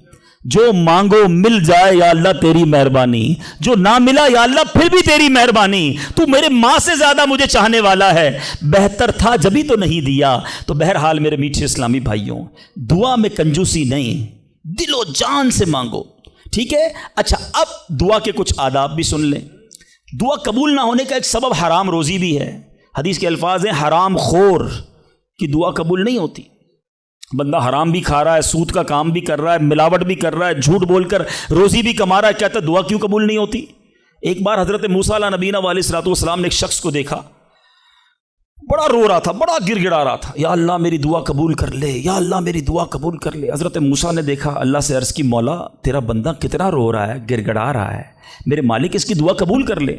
[SPEAKER 1] جو مانگو مل جائے یا اللہ تیری مہربانی، جو نہ ملا یا اللہ پھر بھی تیری مہربانی، تو میرے ماں سے زیادہ مجھے چاہنے والا ہے، بہتر تھا جبھی تو نہیں دیا۔ تو بہرحال میرے میٹھے اسلامی بھائیوں، دعا میں کنجوسی نہیں، دل و جان سے مانگو، ٹھیک ہے؟ اچھا اب دعا کے کچھ آداب بھی سن لیں۔ دعا قبول نہ ہونے کا ایک سبب حرام روزی بھی ہے، حدیث کے الفاظ ہیں حرام خور کی دعا قبول نہیں ہوتی۔ بندہ حرام بھی کھا رہا ہے، سود کا کام بھی کر رہا ہے، ملاوٹ بھی کر رہا ہے، جھوٹ بول کر روزی بھی کما رہا ہے، کہتا ہے دعا کیوں قبول نہیں ہوتی؟ ایک بار حضرت موسیٰ علیہ نبینا علیہ الصلوۃ والسلام نے ایک شخص کو دیکھا، بڑا رو رہا تھا، بڑا گر گڑا رہا تھا، یا اللہ میری دعا قبول کر لے، یا اللہ میری دعا قبول کر لے۔ حضرت موسیٰ نے دیکھا، اللہ سے عرض کی مولا تیرا بندہ کتنا رو رہا ہے، گر گڑا رہا ہے، میرے مالک اس کی دعا قبول کر لے۔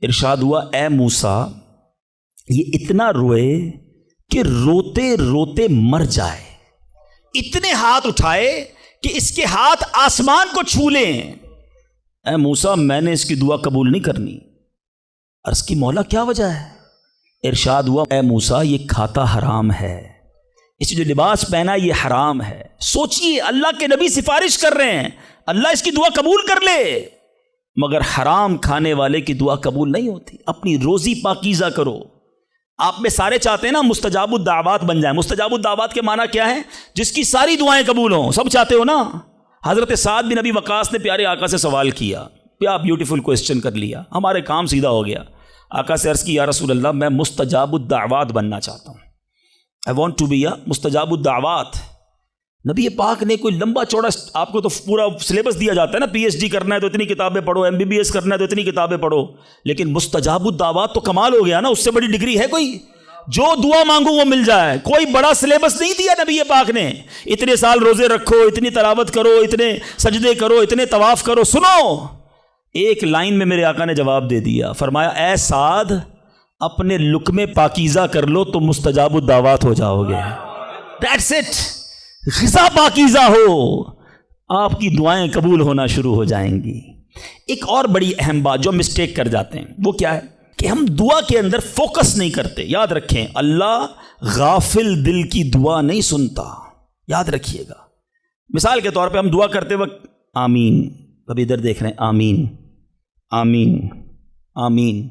[SPEAKER 1] ارشاد ہوا اے موسیٰ یہ اتنا روئے کہ روتے روتے مر جائے، اتنے ہاتھ اٹھائے کہ اس کے ہاتھ آسمان کو چھو لیں۔ اے موسیٰ میں نے اس کی دعا قبول نہیں کرنی۔ عرض کی مولا کیا وجہ ہے؟ ارشاد ہوا اے موسیٰ یہ کھاتا حرام ہے، اس جو لباس پہنا یہ حرام ہے۔ سوچئے اللہ کے نبی سفارش کر رہے ہیں اللہ اس کی دعا قبول کر لے، مگر حرام کھانے والے کی دعا قبول نہیں ہوتی۔ اپنی روزی پاکیزہ کرو۔ آپ میں سارے چاہتے ہیں نا مستجاب الدعوات بن جائیں۔ مستجاب الدعوات کے معنی کیا ہے؟ جس کی ساری دعائیں قبول ہوں، سب چاہتے ہو نا؟ حضرت سعد بن ابی وقاص نے پیارے آقا سے سوال کیا، کیا بیوٹیفل کویسچن کر لیا، ہمارے کام سیدھا ہو گیا۔ آقا سے عرض کی یا رسول اللہ میں مستجاب الدعوات بننا چاہتا ہوں، I want to be a مستجاب الدعوات۔ نبی پاک نے کوئی لمبا چوڑا، آپ کو تو پورا سلیبس دیا جاتا ہے نا، پی ایچ ڈی کرنا ہے تو اتنی کتابیں پڑھو، ایم بی بی ایس کرنا ہے تو اتنی کتابیں پڑھو، لیکن مستجاب الدعوات تو کمال ہو گیا نا، اس سے بڑی ڈگری ہے کوئی؟ جو دعا مانگو وہ مل جائے، کوئی بڑا سلیبس نہیں دیا نبی پاک نے، اتنے سال روزے رکھو، اتنی تلاوت کرو، اتنے سجدے کرو، اتنے طواف کرو۔ سنو، ایک لائن میں میرے آقا نے جواب دے دیا، فرمایا اے سعد اپنے لقمے پاکیزہ کر لو تو مستجاب الدعوات ہو جاؤ گے۔ That's it۔ غذا پاکیزہ ہو، آپ کی دعائیں قبول ہونا شروع ہو جائیں گی۔ ایک اور بڑی اہم بات جو مسٹیک کر جاتے ہیں وہ کیا ہے کہ ہم دعا کے اندر فوکس نہیں کرتے۔ یاد رکھیں اللہ غافل دل کی دعا نہیں سنتا، یاد رکھیے گا۔ مثال کے طور پہ ہم دعا کرتے وقت آمین، کبھی ادھر دیکھ رہے ہیں آمین آمین آمین،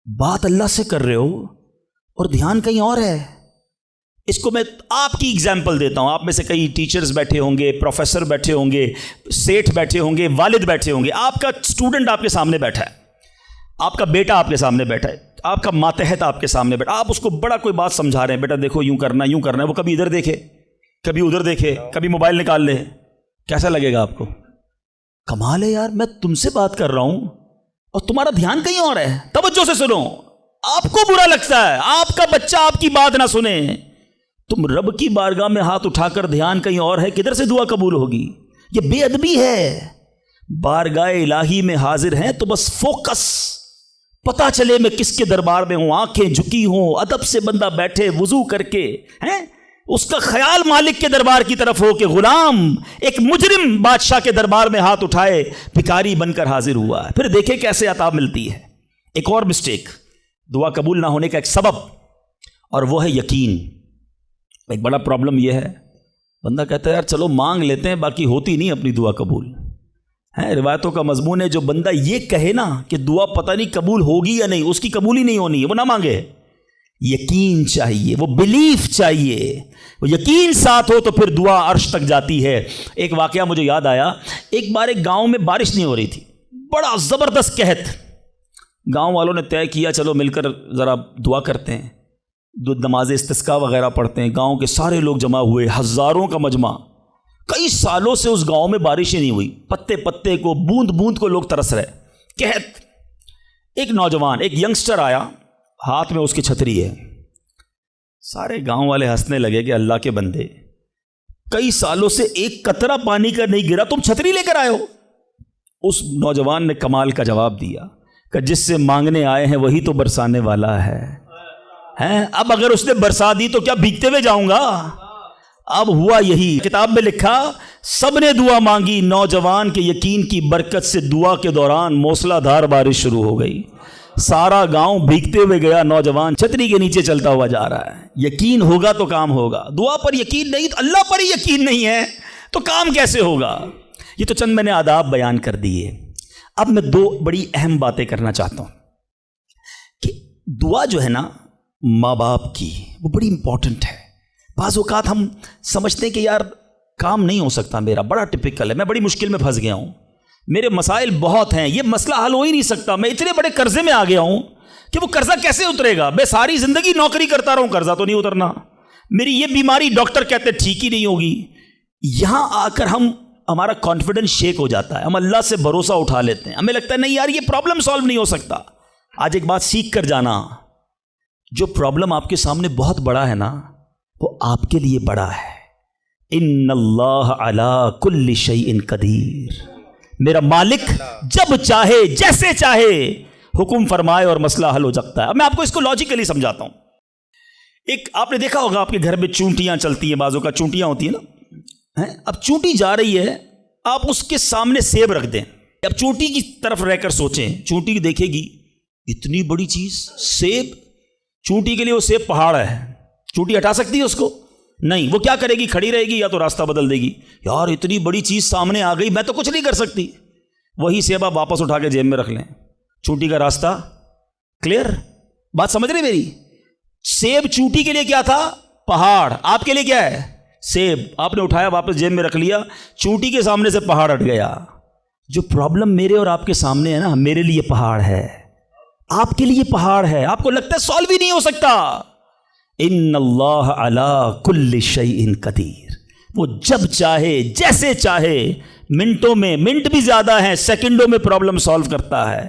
[SPEAKER 1] بات اللہ سے کر رہے ہو اور دھیان کہیں اور ہے۔ اس کو میں آپ کی اگزامپل دیتا ہوں، آپ میں سے کئی ٹیچرز بیٹھے ہوں گے، پروفیسر بیٹھے ہوں گے، سیٹھ بیٹھے ہوں گے، والد بیٹھے ہوں گے، آپ کا اسٹوڈنٹ آپ کے سامنے بیٹھا ہے، آپ کا بیٹا آپ کے سامنے بیٹھا ہے، آپ کا ماتحت آپ کے سامنے بیٹھا، آپ اس کو بڑا کوئی بات سمجھا رہے ہیں، بیٹا دیکھو یوں کرنا یوں کرنا ہے، وہ کبھی ادھر دیکھے کبھی ادھر دیکھے، کبھی موبائل نکال لے، کیسا لگے گا آپ کو؟ کمال ہے یار، میں تم سے بات کر رہا ہوں، اور تمہارا دھیان کہیں اور ہے. توجہ سے سنو. آپ کو برا لگتا ہے آپ کا بچہ آپ کی بات نہ سنے, تم رب کی بارگاہ میں ہاتھ اٹھا کر دھیان کہیں اور ہے, کدھر سے دعا قبول ہوگی؟ یہ بے ادبی ہے. بارگاہ الہی میں حاضر ہیں تو بس فوکس, پتہ چلے میں کس کے دربار میں ہوں, آنکھیں جھکی ہوں, ادب سے بندہ بیٹھے وضو کر کے, ہیں اس کا خیال مالک کے دربار کی طرف ہو کہ غلام ایک مجرم بادشاہ کے دربار میں ہاتھ اٹھائے بھکاری بن کر حاضر ہوا ہے. پھر دیکھیں کیسے عطا ملتی ہے. ایک اور مسٹیک, دعا قبول نہ ہونے کا ایک سبب, اور وہ ہے یقین. ایک بڑا پرابلم یہ ہے, بندہ کہتا ہے یار چلو مانگ لیتے ہیں, باقی ہوتی نہیں اپنی دعا قبول. ہے روایتوں کا مضمون ہے جو بندہ یہ کہے نا کہ دعا پتہ نہیں قبول ہوگی یا نہیں, اس کی قبول ہی نہیں ہونی ہے, وہ نہ مانگے. یقین چاہیے, وہ بلیف چاہیے, وہ یقین ساتھ ہو تو پھر دعا عرش تک جاتی ہے. ایک واقعہ مجھے یاد آیا, ایک بار ایک گاؤں میں بارش نہیں ہو رہی تھی, بڑا زبردست قحط. گاؤں والوں نے طے کیا چلو مل کر ذرا دعا کرتے ہیں, نماز استسقاء وغیرہ پڑھتے ہیں. گاؤں کے سارے لوگ جمع ہوئے, ہزاروں کا مجمع. کئی سالوں سے اس گاؤں میں بارش ہی نہیں ہوئی, پتے پتے کو بوند بوند کو لوگ ترس رہے, قحط. ایک نوجوان, ایک ینگسٹر آیا, ہاتھ میں اس کی چھتری ہے. سارے گاؤں والے ہنسنے لگے کہ اللہ کے بندے, کئی سالوں سے ایک قطرہ پانی کا نہیں گرا, تم چھتری لے کر آئے ہو. اس نوجوان نے کمال کا جواب دیا کہ جس سے مانگنے آئے ہیں وہی تو برسانے والا ہے. اب اگر اس نے برسا دی تو کیا بھیگتے ہوئے جاؤں گا؟ اب ہوا یہی, کتاب میں لکھا سب نے دعا مانگی, نوجوان کے یقین کی برکت سے دعا کے دوران موسلا دھار بارش شروع ہو گئی. سارا گاؤں بھیگتے ہوئے گیا, نوجوان چھتری کے نیچے چلتا ہوا جا رہا ہے. یقین ہوگا تو کام ہوگا, دعا پر یقین نہیں تو اللہ پر ہی یقین نہیں ہے تو کام کیسے ہوگا؟ یہ تو چند میں نے آداب بیان کر دیے. اب میں دو بڑی اہم باتیں کرنا چاہتا ہوں کہ دعا جو ہے نا ماں باپ کی, وہ بڑی امپورٹنٹ ہے. بعض اوقات ہم سمجھتے ہیں کہ یار کام نہیں ہو سکتا میرا, بڑا ٹپیکل ہے, میں بڑی مشکل میں پھنس گیا ہوں, میرے مسائل بہت ہیں, یہ مسئلہ حل ہو ہی نہیں سکتا, میں اتنے بڑے قرضے میں آ گیا ہوں کہ وہ قرضہ کیسے اترے گا, میں ساری زندگی نوکری کرتا رہا ہوں, قرضہ تو نہیں اترنا, میری یہ بیماری ڈاکٹر کہتے ٹھیک ہی نہیں ہوگی. یہاں آ کر ہمارا کانفیڈنس شیک ہو جاتا ہے, ہم اللہ سے بھروسہ اٹھا لیتے ہیں, ہمیں لگتا ہے نہیں یار یہ پرابلم سالو نہیں ہو سکتا. آج ایک بات سیکھ کر جانا, جو پرابلم آپ کے سامنے بہت بڑا ہے نا وہ آپ کے لیے بڑا ہے. ان اللہ علی کل شیء قدیر, میرا مالک جب چاہے جیسے چاہے حکم فرمائے اور مسئلہ حل ہو سکتا ہے. اب میں آپ کو اس کو لاجیکلی سمجھاتا ہوں. ایک آپ نے دیکھا ہوگا آپ کے گھر میں چونٹیاں چلتی ہیں, بازوں کا چونٹیاں ہوتی ہیں نا, اب چونٹی جا رہی ہے, آپ اس کے سامنے سیب رکھ دیں. اب چونٹی کی طرف رہ کر سوچیں, چونٹی دیکھے گی اتنی بڑی چیز سیب, چونٹی کے لیے وہ سیب پہاڑ ہے, چونٹی ہٹا سکتی ہے اس کو؟ نہیں. وہ کیا کرے گی, کھڑی رہے گی یا تو راستہ بدل دے گی, یار اتنی بڑی چیز سامنے آ گئی میں تو کچھ نہیں کر سکتی. وہی سیب آپ واپس اٹھا کے جیب میں رکھ لیں, چونٹی کا راستہ کلیئر. بات سمجھ رہے میری؟ سیب چونٹی کے لیے کیا تھا, پہاڑ, آپ کے لیے کیا ہے, سیب. آپ نے اٹھایا واپس جیب میں رکھ لیا, چونٹی کے سامنے سے پہاڑ ہٹ گیا. جو پرابلم میرے اور آپ کے سامنے ہے نا, میرے لیے پہاڑ ہے, آپ کے لیے پہاڑ ہے, آپ کو لگتا ہے سالو ہی نہیں ہو سکتا. ان اللہ علی کل شیء قدیر, وہ جب چاہے جیسے چاہے, منٹوں میں, منٹ بھی زیادہ ہیں, سیکنڈوں میں پرابلم سالو کرتا ہے.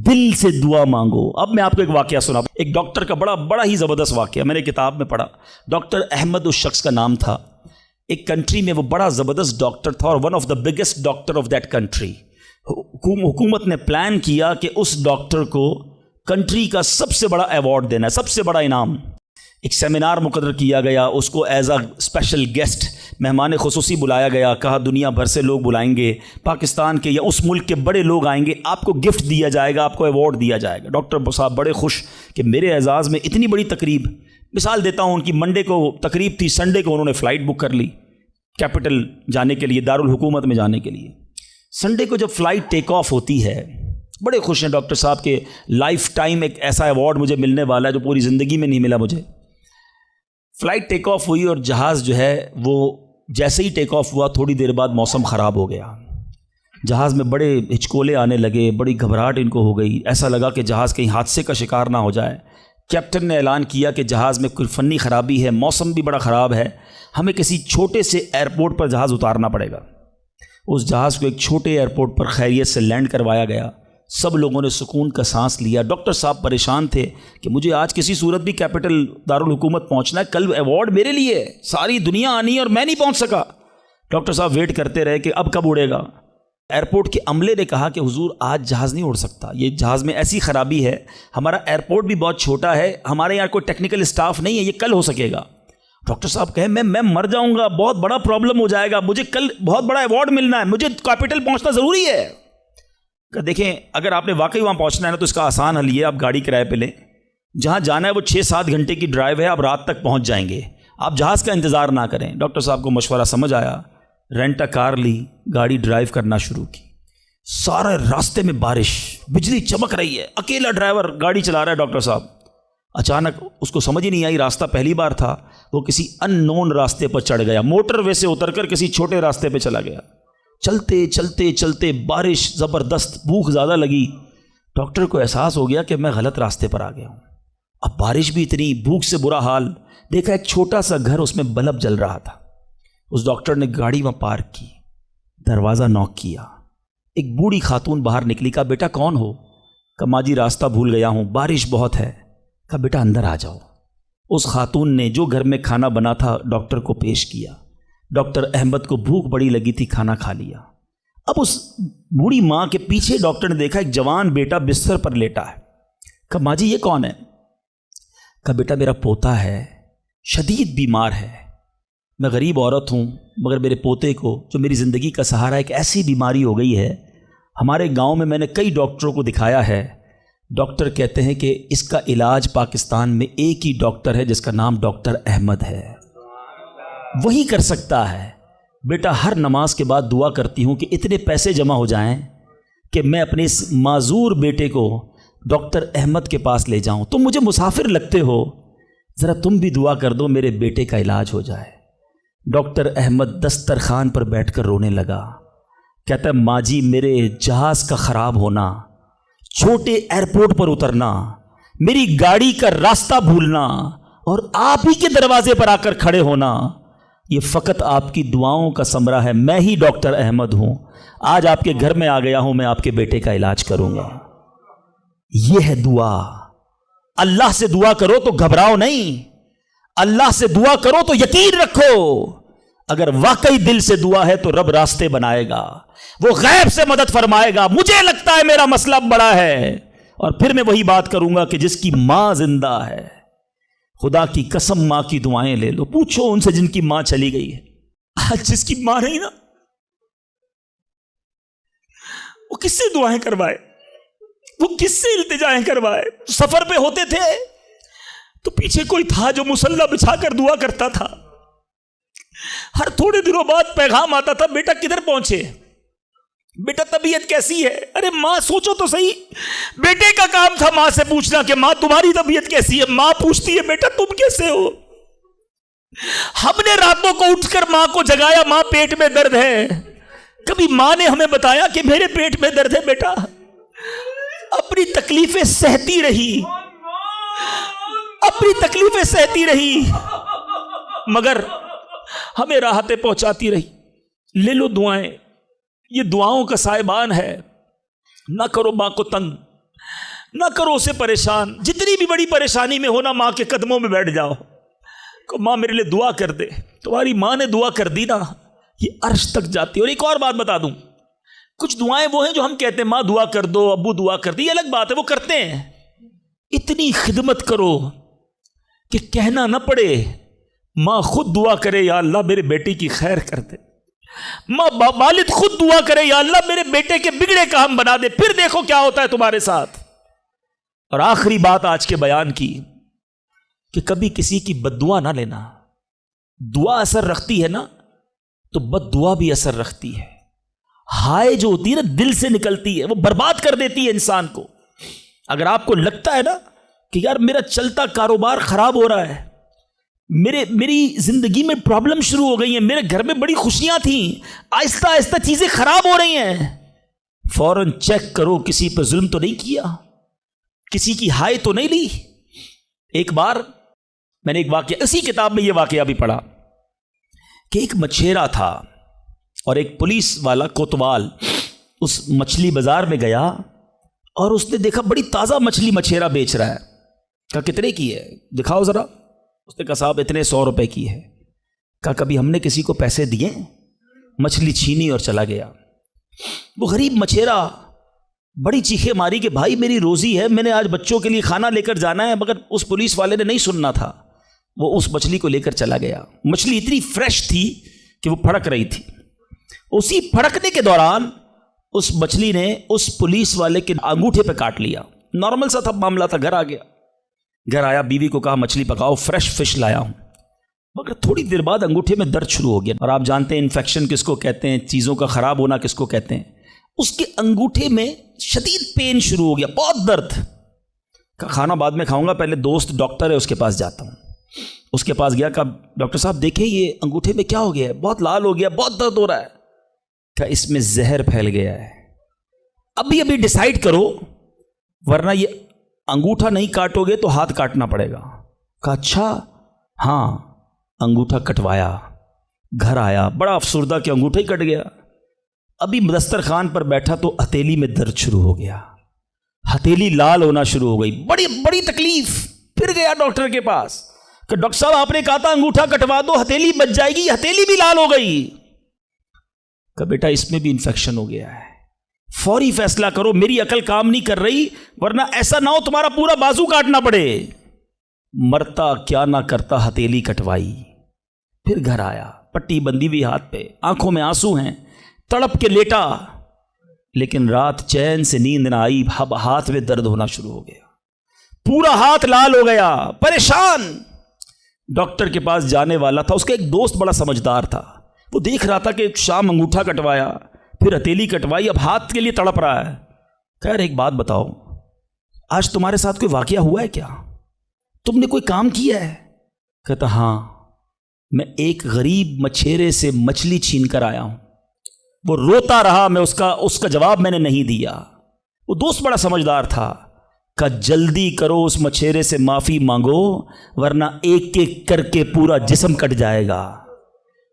[SPEAKER 1] دل سے دعا مانگو. اب میں آپ کو ایک واقعہ سنا, ایک ڈاکٹر کا بڑا ہی زبردست واقعہ, میں نے کتاب میں پڑھا. ڈاکٹر احمد اس شخص کا نام تھا. ایک کنٹری میں وہ بڑا زبردست ڈاکٹر تھا اور one of the biggest doctor of that country. حکومت نے پلان کیا کہ اس ڈاکٹر کو کنٹری کا سب سے بڑا ایوارڈ دینا ہے, سب سے بڑا انعام. ایک سیمینار مقرر کیا گیا, اس کو ایز اے اسپیشل گیسٹ مہمان خصوصی بلایا گیا. کہا دنیا بھر سے لوگ بلائیں گے, پاکستان کے یا اس ملک کے بڑے لوگ آئیں گے, آپ کو گفٹ دیا جائے گا, آپ کو ایوارڈ دیا جائے گا. ڈاکٹر صاحب بڑے خوش کہ میرے اعزاز میں اتنی بڑی تقریب. مثال دیتا ہوں, ان کی منڈے کو تقریب تھی, سنڈے کو انہوں نے فلائٹ بک کر لی کیپٹل جانے کے لیے, دارالحکومت میں جانے کے لیے. سنڈے کو جب فلائٹ ٹیک آف ہوتی ہے, بڑے خوش ہیں ڈاکٹر صاحب کے لائف ٹائم ایک ایسا ایوارڈ مجھے ملنے والا ہے جو پوری زندگی میں نہیں ملا مجھے. فلائٹ ٹیک آف ہوئی اور جہاز جو ہے وہ جیسے ہی ٹیک آف ہوا تھوڑی دیر بعد موسم خراب ہو گیا. جہاز میں بڑے ہچکولے آنے لگے, بڑی گھبراہٹ ان کو ہو گئی, ایسا لگا کہ جہاز کہیں حادثے کا شکار نہ ہو جائے. کیپٹن نے اعلان کیا کہ جہاز میں کوئی فنی خرابی ہے, موسم بھی بڑا خراب ہے, ہمیں کسی چھوٹے سے ایئرپورٹ پر جہاز اتارنا پڑے گا. اس جہاز کو ایک چھوٹے ایئرپورٹ پر خیریت سے لینڈ کروایا گیا. سب لوگوں نے سکون کا سانس لیا. ڈاکٹر صاحب پریشان تھے کہ مجھے آج کسی صورت بھی کیپٹل دارالحکومت پہنچنا ہے, کل ایوارڈ میرے لیے ہے, ساری دنیا آنی ہے اور میں نہیں پہنچ سکا. ڈاکٹر صاحب ویٹ کرتے رہے کہ اب کب اڑے گا. ایئرپورٹ کے عملے نے کہا کہ حضور آج جہاز نہیں اڑ سکتا, یہ جہاز میں ایسی خرابی ہے, ہمارا ایئرپورٹ بھی بہت چھوٹا ہے, ہمارے یہاں کوئی ٹیکنیکل اسٹاف نہیں ہے, یہ کل ہو سکے گا. ڈاکٹر صاحب کہے میں مر جاؤں گا, بہت بڑا پرابلم ہو جائے گا, مجھے کل بہت بڑا ایوارڈ ملنا ہے, مجھے کیپٹل پہنچنا ضروری ہے. کہ دیکھیں اگر آپ نے واقعی وہاں پہنچنا ہے نا تو اس کا آسان حل یہ, آپ گاڑی کرائے پہ لیں, جہاں جانا ہے وہ 6-7 گھنٹے کی ڈرائیو ہے, آپ رات تک پہنچ جائیں گے, آپ جہاز کا انتظار نہ کریں. ڈاکٹر صاحب کو مشورہ سمجھ آیا, رینٹ کار لی, گاڑی ڈرائیو کرنا شروع کی. سارے راستے میں بارش, بجلی چمک رہی ہے, اکیلا ڈرائیور گاڑی چلا رہا ہے. ڈاکٹر صاحب اچانک اس کو سمجھ ہی نہیں آئی, راستہ پہلی بار تھا, وہ کسی ان نون راستے پر چڑھ گیا, موٹر وے سے اتر کر کسی چھوٹے راستے پہ چلا گیا. چلتے چلتے چلتے بارش زبردست, بھوک زیادہ لگی. ڈاکٹر کو احساس ہو گیا کہ میں غلط راستے پر آ گیا ہوں. اب بارش بھی اتنی, بھوک سے برا حال. دیکھا ایک چھوٹا سا گھر, اس میں بلب جل رہا تھا. اس ڈاکٹر نے گاڑی وہاں پارک کی, دروازہ نوک کیا. ایک بوڑھی خاتون باہر نکلی. کہا بیٹا کون ہو؟ کہا ماں جی راستہ بھول گیا ہوں, بارش بہت ہے. کہا بیٹا اندر آ جاؤ. اس خاتون نے جو گھر میں کھانا بنا تھا ڈاکٹر کو پیش کیا. ڈاکٹر احمد کو بھوک بڑی لگی تھی, کھانا کھا لیا. اب اس بوڑھی ماں کے پیچھے ڈاکٹر نے دیکھا ایک جوان بیٹا بستر پر لیٹا ہے. کہا ماں جی یہ کون ہے؟ کہا بیٹا میرا پوتا ہے, شدید بیمار ہے. میں غریب عورت ہوں مگر میرے پوتے کو جو میری زندگی کا سہارا, ایک ایسی بیماری ہو گئی ہے, ہمارے گاؤں میں نے کئی ڈاکٹروں کو دکھایا ہے. ڈاکٹر کہتے ہیں کہ اس کا علاج پاکستان میں ایک ہی ڈاکٹر ہے جس کا نام ڈاکٹر احمد ہے, وہی کر سکتا ہے. بیٹا ہر نماز کے بعد دعا کرتی ہوں کہ اتنے پیسے جمع ہو جائیں کہ میں اپنے اس معذور بیٹے کو ڈاکٹر احمد کے پاس لے جاؤں. تم مجھے مسافر لگتے ہو, ذرا تم بھی دعا کر دو میرے بیٹے کا علاج ہو جائے. ڈاکٹر احمد دسترخوان پر بیٹھ کر رونے لگا. کہتا ہے ماں جی میرے جہاز کا خراب ہونا, چھوٹے ایئرپورٹ پر اترنا, میری گاڑی کا راستہ بھولنا اور آپ ہی کے دروازے پر آ کر کھڑے ہونا, یہ فقط آپ کی دعاؤں کا ثمرہ ہے. میں ہی ڈاکٹر احمد ہوں, آج آپ کے گھر میں آ گیا ہوں, میں آپ کے بیٹے کا علاج کروں گا. یہ ہے دعا. اللہ سے دعا کرو تو گھبراؤ نہیں, اللہ سے دعا کرو تو یقین رکھو, اگر واقعی دل سے دعا ہے تو رب راستے بنائے گا, وہ غیب سے مدد فرمائے گا. مجھے لگتا ہے میرا مسئلہ بڑا ہے, اور پھر میں وہی بات کروں گا کہ جس کی ماں زندہ ہے, خدا کی قسم ماں کی دعائیں لے لو, پوچھو ان سے جن کی ماں چلی گئی ہے. آج جس کی ماں نہیں نا, وہ کس سے دعائیں کروائے, وہ کس سے التجائیں کروائے. سفر پہ ہوتے تھے تو پیچھے کوئی تھا جو مصلی بچھا کر دعا کرتا تھا. ہر تھوڑے دنوں بعد پیغام آتا تھا, بیٹا کدھر پہنچے, بیٹا طبیعت کیسی ہے. ارے ماں سوچو تو صحیح, بیٹے کا کام تھا ماں سے پوچھنا کہ ماں تمہاری طبیعت کیسی ہے. ماں پوچھتی ہے بیٹا تم کیسے ہو. ہم نے راتوں کو اٹھ کر ماں کو جگایا, ماں پیٹ میں درد ہے. کبھی ماں نے ہمیں بتایا کہ میرے پیٹ میں درد ہے. بیٹا اپنی تکلیفیں سہتی رہی, اپنی تکلیفیں سہتی رہی, مگر ہمیں راحتیں پہنچاتی رہی. لے لو دعائیں, یہ دعاؤں کا سائبان ہے. نہ کرو ماں کو تنگ, نہ کرو اسے پریشان. جتنی بھی بڑی پریشانی میں ہونا ماں کے قدموں میں بیٹھ جاؤ, کہ ماں میرے لیے دعا کر دے. تمہاری ماں نے دعا کر دی نا, یہ عرش تک جاتی. اور ایک اور بات بتا دوں, کچھ دعائیں وہ ہیں جو ہم کہتے ہیں ماں دعا کر دو, ابو دعا کر دی, یہ الگ بات ہے, وہ کرتے ہیں. اتنی خدمت کرو کہ کہنا نہ پڑے, ماں خود دعا کرے یا اللہ میرے بیٹی کی خیر کر دے. ماں والد خود دعا کرے یا اللہ میرے بیٹے کے بگڑے کام بنا دے. پھر دیکھو کیا ہوتا ہے تمہارے ساتھ. اور آخری بات آج کے بیان کی کہ کبھی کسی کی بد دعا نہ لینا. دعا اثر رکھتی ہے نا تو بد دعا بھی اثر رکھتی ہے. ہائے جو ہوتی ہے نا دل سے نکلتی ہے, وہ برباد کر دیتی ہے انسان کو. اگر آپ کو لگتا ہے نا کہ یار میرا چلتا کاروبار خراب ہو رہا ہے, میری زندگی میں پرابلم شروع ہو گئی ہیں, میرے گھر میں بڑی خوشیاں تھیں, آہستہ آہستہ چیزیں خراب ہو رہی ہیں, فوراً چیک کرو کسی پہ ظلم تو نہیں کیا, کسی کی ہائے تو نہیں لی. ایک بار میں نے ایک واقعہ, اسی کتاب میں یہ واقعہ بھی پڑھا کہ ایک مچھیرا تھا اور ایک پولیس والا کوتوال اس مچھلی بازار میں گیا اور اس نے دیکھا بڑی تازہ مچھلی مچھیرا بیچ رہا ہے. کہا کتنے کی ہے, دکھاؤ ذرا. اس نے کہا صاحب اتنے 100 روپے کی ہے. کہا کبھی ہم نے کسی کو پیسے دیے؟ مچھلی چھینی اور چلا گیا. وہ غریب مچھیرا بڑی چیخیں ماری کہ بھائی میری روزی ہے, میں نے آج بچوں کے لیے کھانا لے کر جانا ہے, مگر اس پولیس والے نے نہیں سننا تھا. وہ اس مچھلی کو لے کر چلا گیا. مچھلی اتنی فریش تھی کہ وہ پھڑک رہی تھی. اسی پھڑکنے کے دوران اس مچھلی نے اس پولیس والے کے انگوٹھے پہ کاٹ لیا. نارمل سا تھا معاملہ تھا. گھر آ گیا, گھر آیا, بیوی کو کہا مچھلی پکاؤ, فریش فش لایا ہوں. مگر تھوڑی دیر بعد انگوٹھے میں درد شروع ہو گیا. اور آپ جانتے ہیں انفیکشن کس کو کہتے ہیں, چیزوں کا خراب ہونا کس کو کہتے ہیں. اس کے انگوٹھے میں شدید پین شروع ہو گیا, بہت درد. کھانا بعد میں کھاؤں گا, پہلے دوست ڈاکٹر ہے اس کے پاس جاتا ہوں. اس کے پاس گیا, کہا ڈاکٹر صاحب دیکھیں یہ انگوٹھے میں کیا ہو گیا ہے, بہت لال ہو گیا, بہت درد ہو رہا ہے. کہا اس میں زہر پھیل گیا ہے, ابھی ابھی ڈیسائیڈ کرو ورنہ یہ انگوٹھا نہیں کاٹو گے تو ہاتھ کاٹنا پڑے گا. کہا اچھا, ہاں. انگوٹھا کٹوایا, گھر آیا, بڑا افسردہ کہ انگوٹھا ہی کٹ گیا. ابھی دسترخوان پر بیٹھا تو ہتھیلی میں درد شروع ہو گیا, ہتھیلی لال ہونا شروع ہو گئی, بڑی بڑی تکلیف. پھر گیا ڈاکٹر کے پاس کہ ڈاکٹر صاحب آپ نے کہا تھا انگوٹھا کٹوا دو, ہتھیلی بچ جائے گی, ہتھیلی بھی لال ہو گئی. کہ بیٹا اس میں بھی انفیکشن ہو گیا ہے, فوری فیصلہ کرو, میری عقل کام نہیں کر رہی ورنہ ایسا نہ ہو تمہارا پورا بازو کاٹنا پڑے. مرتا کیا نہ کرتا, ہتھیلی کٹوائی. پھر گھر آیا, پٹی بندی ہوئی ہاتھ پہ, آنکھوں میں آنسو ہیں, تڑپ کے لیٹا. لیکن رات چین سے نیند نہ آئی, ہاتھ میں درد ہونا شروع ہو گیا, پورا ہاتھ لال ہو گیا, پریشان. ڈاکٹر کے پاس جانے والا تھا, اس کا ایک دوست بڑا سمجھدار تھا, وہ دیکھ رہا تھا کہ شام انگوٹھا کٹوایا, پھر ہتھیلی کٹوائی, اب ہاتھ کے لیے تڑپ رہا ہے. کہہ رہے ایک بات بتاؤ, آج تمہارے ساتھ کوئی واقعہ ہوا ہے کیا, تم نے کوئی کام کیا ہے؟ کہتا ہاں, میں ایک غریب مچھیرے سے مچھلی چھین کر آیا ہوں. وہ روتا رہا, میں اس کا جواب میں نے نہیں دیا. وہ دوست بڑا سمجھدار تھا. کہ جلدی کرو, اس مچھیرے سے معافی مانگو ورنہ ایک ایک کر کے پورا جسم کٹ جائے گا.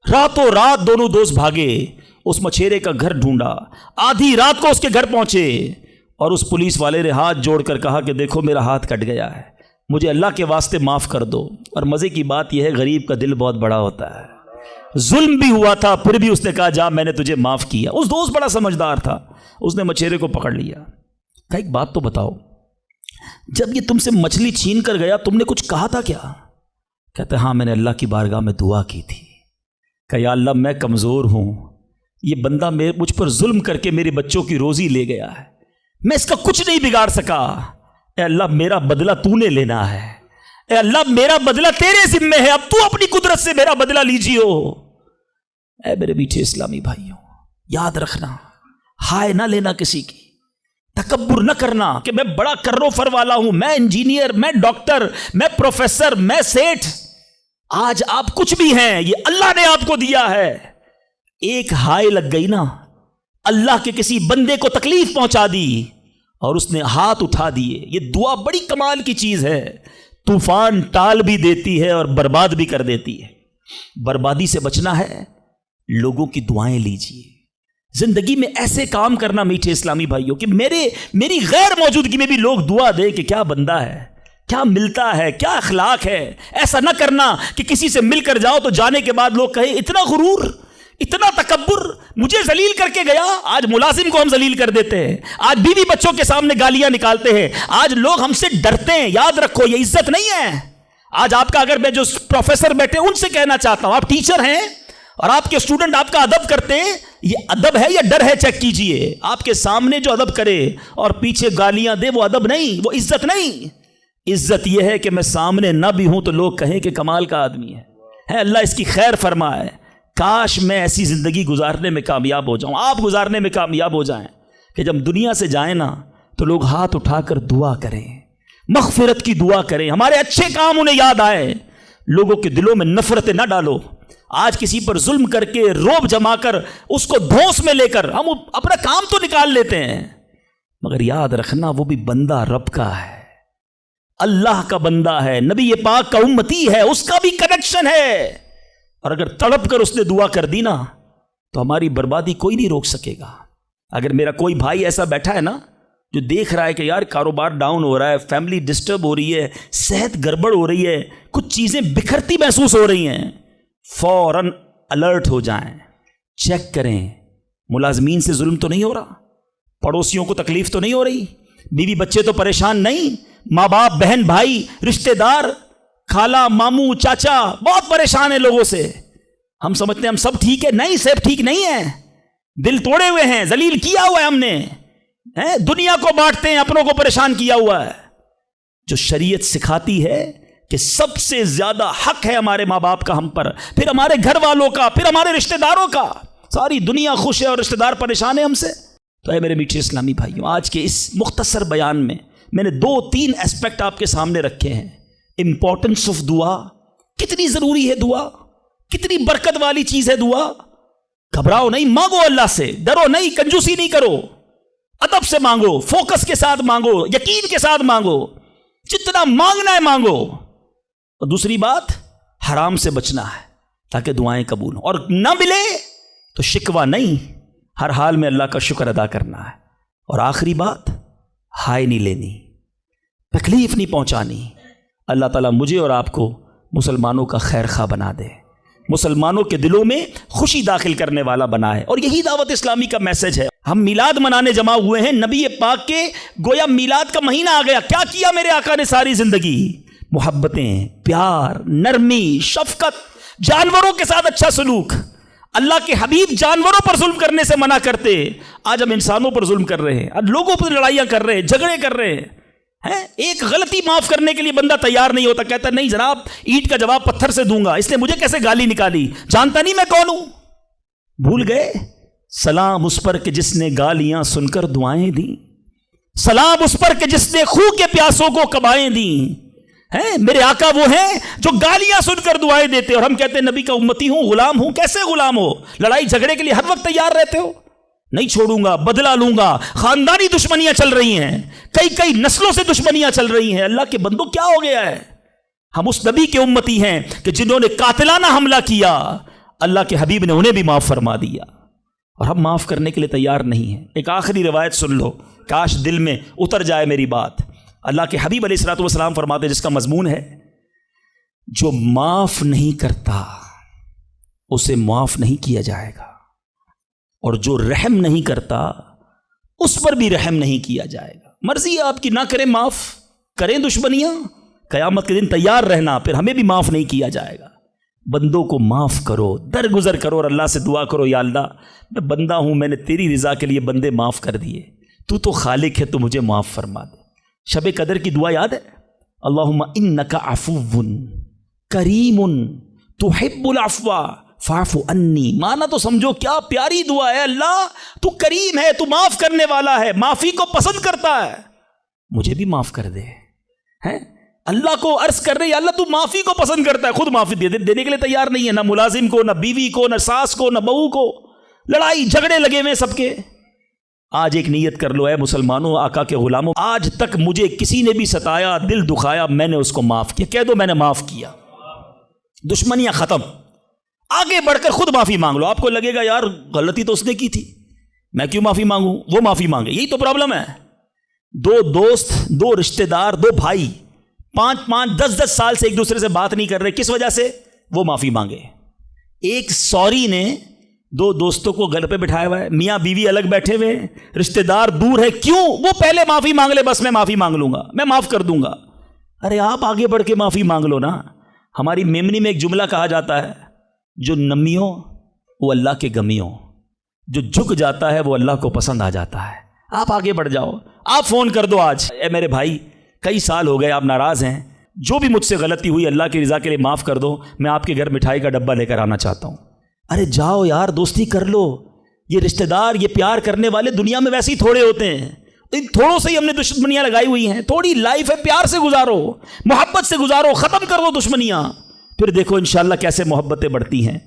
[SPEAKER 1] راتوں رات دونوں دوست بھاگے, اس مچھیرے کا گھر ڈھونڈا, آدھی رات کو اس کے گھر پہنچے اور اس پولیس والے نے ہاتھ جوڑ کر کہا کہ دیکھو میرا ہاتھ کٹ گیا ہے, مجھے اللہ کے واسطے معاف کر دو. اور مزے کی بات یہ ہے غریب کا دل بہت بڑا ہوتا ہے, ظلم بھی ہوا تھا پھر بھی اس نے کہا جا میں نے تجھے معاف کیا. اس دوست بڑا سمجھدار تھا, اس نے مچھیرے کو پکڑ لیا. کہا ایک بات تو بتاؤ, جب یہ تم سے مچھلی چھین کر گیا تم نے کچھ کہا تھا کیا؟ کہتے ہاں میں نے اللہ کی بارگاہ میں دعا کی تھی کہ یا اللہ میں کمزور ہوں, یہ بندہ مجھ پر ظلم کر کے میرے بچوں کی روزی لے گیا ہے, میں اس کا کچھ نہیں بگاڑ سکا, اے اللہ میرا بدلہ تو نے لینا ہے, اے اللہ میرا بدلہ تیرے ذمے ہے, اب تو اپنی قدرت سے میرا بدلہ لیجیو. اے میرے میٹھے اسلامی بھائیوں, یاد رکھنا, ہائے نہ لینا کسی کی, تکبر نہ کرنا کہ میں بڑا کرو فر والا ہوں, میں انجینئر, میں ڈاکٹر, میں پروفیسر, میں سیٹھ. آج آپ کچھ بھی ہیں, یہ اللہ نے آپ کو دیا ہے. ایک ہائے لگ گئی نا, اللہ کے کسی بندے کو تکلیف پہنچا دی اور اس نے ہاتھ اٹھا دیے. یہ دعا بڑی کمال کی چیز ہے, طوفان ٹال بھی دیتی ہے اور برباد بھی کر دیتی ہے. بربادی سے بچنا ہے, لوگوں کی دعائیں لیجیے. زندگی میں ایسے کام کرنا میٹھے اسلامی بھائیوں کہ میری غیر موجودگی میں بھی لوگ دعا دیں کہ کیا بندہ ہے, کیا ملتا ہے, کیا اخلاق ہے. ایسا نہ کرنا کہ کسی سے مل کر جاؤ تو جانے کے بعد لوگ کہیں اتنا غرور, اتنا تکبر, مجھے ذلیل کر کے گیا. آج ملازم کو ہم ذلیل کر دیتے ہیں, آج بیوی بچوں کے سامنے گالیاں نکالتے ہیں, آج لوگ ہم سے ڈرتے ہیں. یاد رکھو یہ عزت نہیں ہے. آج آپ کا, اگر میں جو پروفیسر بیٹھے ان سے کہنا چاہتا ہوں, آپ ٹیچر ہیں اور آپ کے اسٹوڈنٹ آپ کا ادب کرتے ہیں, یہ ادب ہے یا ڈر ہے چیک کیجئے. آپ کے سامنے جو ادب کرے اور پیچھے گالیاں دے وہ ادب نہیں, وہ عزت نہیں. عزت یہ ہے کہ میں سامنے نہ بھی ہوں تو لوگ کہیں کہ کمال کا آدمی ہے. اللہ اس کی خیر فرمائے. کاش میں ایسی زندگی گزارنے میں کامیاب ہو جاؤں, آپ گزارنے میں کامیاب ہو جائیں کہ جب دنیا سے جائیں نا تو لوگ ہاتھ اٹھا کر دعا کریں, مغفرت کی دعا کریں, ہمارے اچھے کام انہیں یاد آئے. لوگوں کے دلوں میں نفرتیں نہ ڈالو. آج کسی پر ظلم کر کے روب جما کر اس کو دھوس میں لے کر ہم اپنا کام تو نکال لیتے ہیں, مگر یاد رکھنا وہ بھی بندہ رب کا ہے, اللہ کا بندہ ہے, نبی پاک کا امتی ہے, اس کا بھی کنیکشن ہے. اور اگر تڑپ کر اس نے دعا کر دی نا تو ہماری بربادی کوئی نہیں روک سکے گا. اگر میرا کوئی بھائی ایسا بیٹھا ہے نا جو دیکھ رہا ہے کہ یار کاروبار ڈاؤن ہو رہا ہے، فیملی ڈسٹرب ہو رہی ہے، صحت گڑبڑ ہو رہی ہے، کچھ چیزیں بکھرتی محسوس ہو رہی ہیں، فوراً الرٹ ہو جائیں، چیک کریں ملازمین سے ظلم تو نہیں ہو رہا، پڑوسیوں کو تکلیف تو نہیں ہو رہی، بیوی بچے تو پریشان نہیں، ماں باپ بہن بھائی رشتہ دار خالہ ماموں چاچا بہت پریشان ہیں لوگوں سے، ہم سمجھتے ہیں ہم سب ٹھیک ہے، نہیں سب ٹھیک نہیں ہے، دل توڑے ہوئے ہیں، ذلیل کیا ہوا ہے ہم نے، دنیا کو بانٹتے ہیں، اپنوں کو پریشان کیا ہوا ہے۔ جو شریعت سکھاتی ہے کہ سب سے زیادہ حق ہے ہمارے ماں باپ کا ہم پر، پھر ہمارے گھر والوں کا، پھر ہمارے رشتہ داروں کا، ساری دنیا خوش ہے اور رشتہ دار پریشان ہے ہم سے۔ تو اے میرے میٹھے اسلامی بھائیوں، آج کے اس مختصر بیان میں نے 2-3 ایسپیکٹ آپ کے سامنے رکھے ہیں۔ امپورٹنس آف دعا، کتنی ضروری ہے دعا، کتنی برکت والی چیز ہے دعا۔ گھبراؤ نہیں، مانگو اللہ سے، ڈرو نہیں، کنجوسی نہیں کرو، ادب سے مانگو، فوکس کے ساتھ مانگو، یقین کے ساتھ مانگو، جتنا مانگنا ہے مانگو۔ اور دوسری بات، حرام سے بچنا ہے تاکہ دعائیں قبول ہوں، اور نہ ملے تو شکوہ نہیں، ہر حال میں اللہ کا شکر ادا کرنا ہے۔ اور آخری بات، ہائے نہیں لینی، تکلیف نہیں پہنچانی۔ اللہ تعالیٰ مجھے اور آپ کو مسلمانوں کا خیر خواہ بنا دے، مسلمانوں کے دلوں میں خوشی داخل کرنے والا بنائے، اور یہی دعوت اسلامی کا میسج ہے۔ ہم میلاد منانے جمع ہوئے ہیں، نبی پاک کے گویا میلاد کا مہینہ آ گیا، کیا کیا میرے آقا نے ساری زندگی؟ محبتیں، پیار، نرمی، شفقت، جانوروں کے ساتھ اچھا سلوک۔ اللہ کے حبیب جانوروں پر ظلم کرنے سے منع کرتے، آج ہم انسانوں پر ظلم کر رہے ہیں، آج لوگوں پر لڑائیاں کر رہے ہیں، جھگڑے کر رہے ہیں۔ ایک غلطی معاف کرنے کے لیے بندہ تیار نہیں ہوتا، کہتا نہیں جناب اینٹ کا جواب پتھر سے دوں گا، اس نے مجھے کیسے گالی نکالی، جانتا نہیں میں کون ہوں۔ بھول گئے؟ سلام اس پر کہ جس نے گالیاں سن کر دعائیں دیں، سلام اس پر کہ جس نے خوں کے پیاسوں کو کبائیں دیں۔ میرے آقا وہ ہیں جو گالیاں سن کر دعائیں دیتے، اور ہم کہتے ہیں نبی کا امتی ہوں، غلام ہوں۔ کیسے غلام ہو؟ لڑائی جھگڑے کے لیے ہر وقت تیار رہتے ہو، نہیں چھوڑوں گا، بدلہ لوں گا۔ خاندانی دشمنیاں چل رہی ہیں، کئی نسلوں سے دشمنیاں چل رہی ہیں۔ اللہ کے بندوں کیا ہو گیا ہے؟ ہم اس نبی کے امتی ہیں کہ جنہوں نے قاتلانہ حملہ کیا، اللہ کے حبیب نے انہیں بھی معاف فرما دیا، اور ہم معاف کرنے کے لیے تیار نہیں ہیں۔ ایک آخری روایت سن لو، کاش دل میں اتر جائے میری بات۔ اللہ کے حبیب علیہ الصلوۃ والسلام فرماتے ہیں، جس کا مضمون ہے جو معاف نہیں کرتا اسے معاف نہیں کیا جائے گا، اور جو رحم نہیں کرتا اس پر بھی رحم نہیں کیا جائے گا۔ مرضی ہے آپ کی، نہ کریں معاف، کریں دشمنیاں، قیامت کے دن تیار رہنا، پھر ہمیں بھی معاف نہیں کیا جائے گا۔ بندوں کو معاف کرو، درگزر کرو، اور اللہ سے دعا کرو، یا اللہ میں بندہ ہوں، میں نے تیری رضا کے لیے بندے معاف کر دیے، تو خالق ہے، تو مجھے معاف فرما دے۔ شب قدر کی دعا یاد ہے؟ اللہم انک عفو کریم تحب العفو فاعف عنی۔ مانا تو سمجھو کیا پیاری دعا ہے، اللہ تو کریم ہے، تو معاف کرنے والا ہے، معافی کو پسند کرتا ہے، مجھے بھی معاف کر دے۔ اللہ کو عرض کر رہے، اللہ تو معافی کو پسند کرتا ہے، خود معافی دینے کے لیے تیار نہیں ہے، نہ ملازم کو، نہ بیوی کو، نہ ساس کو، نہ بہو کو، لڑائی جھگڑے لگے ہوئے سب کے۔ آج ایک نیت کر لو، اے مسلمانوں، آقا کے غلاموں، آج تک مجھے کسی نے بھی ستایا، دل دکھایا، میں نے اس کو معاف کیا، کہہ دو میں نے معاف کیا، دشمنیاں ختم۔ آگے بڑھ کر خود معافی مانگ لو۔ آپ کو لگے گا یار غلطی تو اس نے کی تھی، میں کیوں معافی مانگوں، وہ معافی مانگے، یہی تو پرابلم ہے۔ 2 دوست، 2 رشتہ دار، 2 بھائی 5-5 10-10 سال سے ایک دوسرے سے بات نہیں کر رہے، کس وجہ سے؟ وہ معافی مانگے۔ ایک سوری نے 2 دوستوں کو گھر پہ بٹھایا ہوا ہے، میاں بیوی الگ بیٹھے ہوئے ہیں، رشتہ دار دور ہے، کیوں؟ وہ پہلے معافی مانگ لے، بس میں معافی مانگ لوں گا، میں معاف کر دوں گا۔ ارے آپ آگے بڑھ کے معافی مانگ لو نا۔ ہماری میمنی میں ایک جملہ کہا جاتا ہے، جو نمیوں وہ اللہ کے گمیوں، جو جھک جاتا ہے وہ اللہ کو پسند آ جاتا ہے۔ آپ آگے بڑھ جاؤ، آپ فون کر دو آج، اے میرے بھائی کئی سال ہو گئے آپ ناراض ہیں، جو بھی مجھ سے غلطی ہوئی اللہ کی رضا کے لیے معاف کر دو، میں آپ کے گھر مٹھائی کا ڈبہ لے کر آنا چاہتا ہوں۔ ارے جاؤ یار، دوستی کر لو۔ یہ رشتہ دار، یہ پیار کرنے والے دنیا میں ویسے ہی تھوڑے ہوتے ہیں، ان تھوڑوں سے ہی ہم نے دشمنیاں لگائی ہوئی ہیں۔ تھوڑی لائف ہے، پیار سے گزارو، محبت سے گزارو، ختم کر دو دشمنیاں، پھر دیکھو انشاءاللہ کیسے محبتیں بڑھتی ہیں۔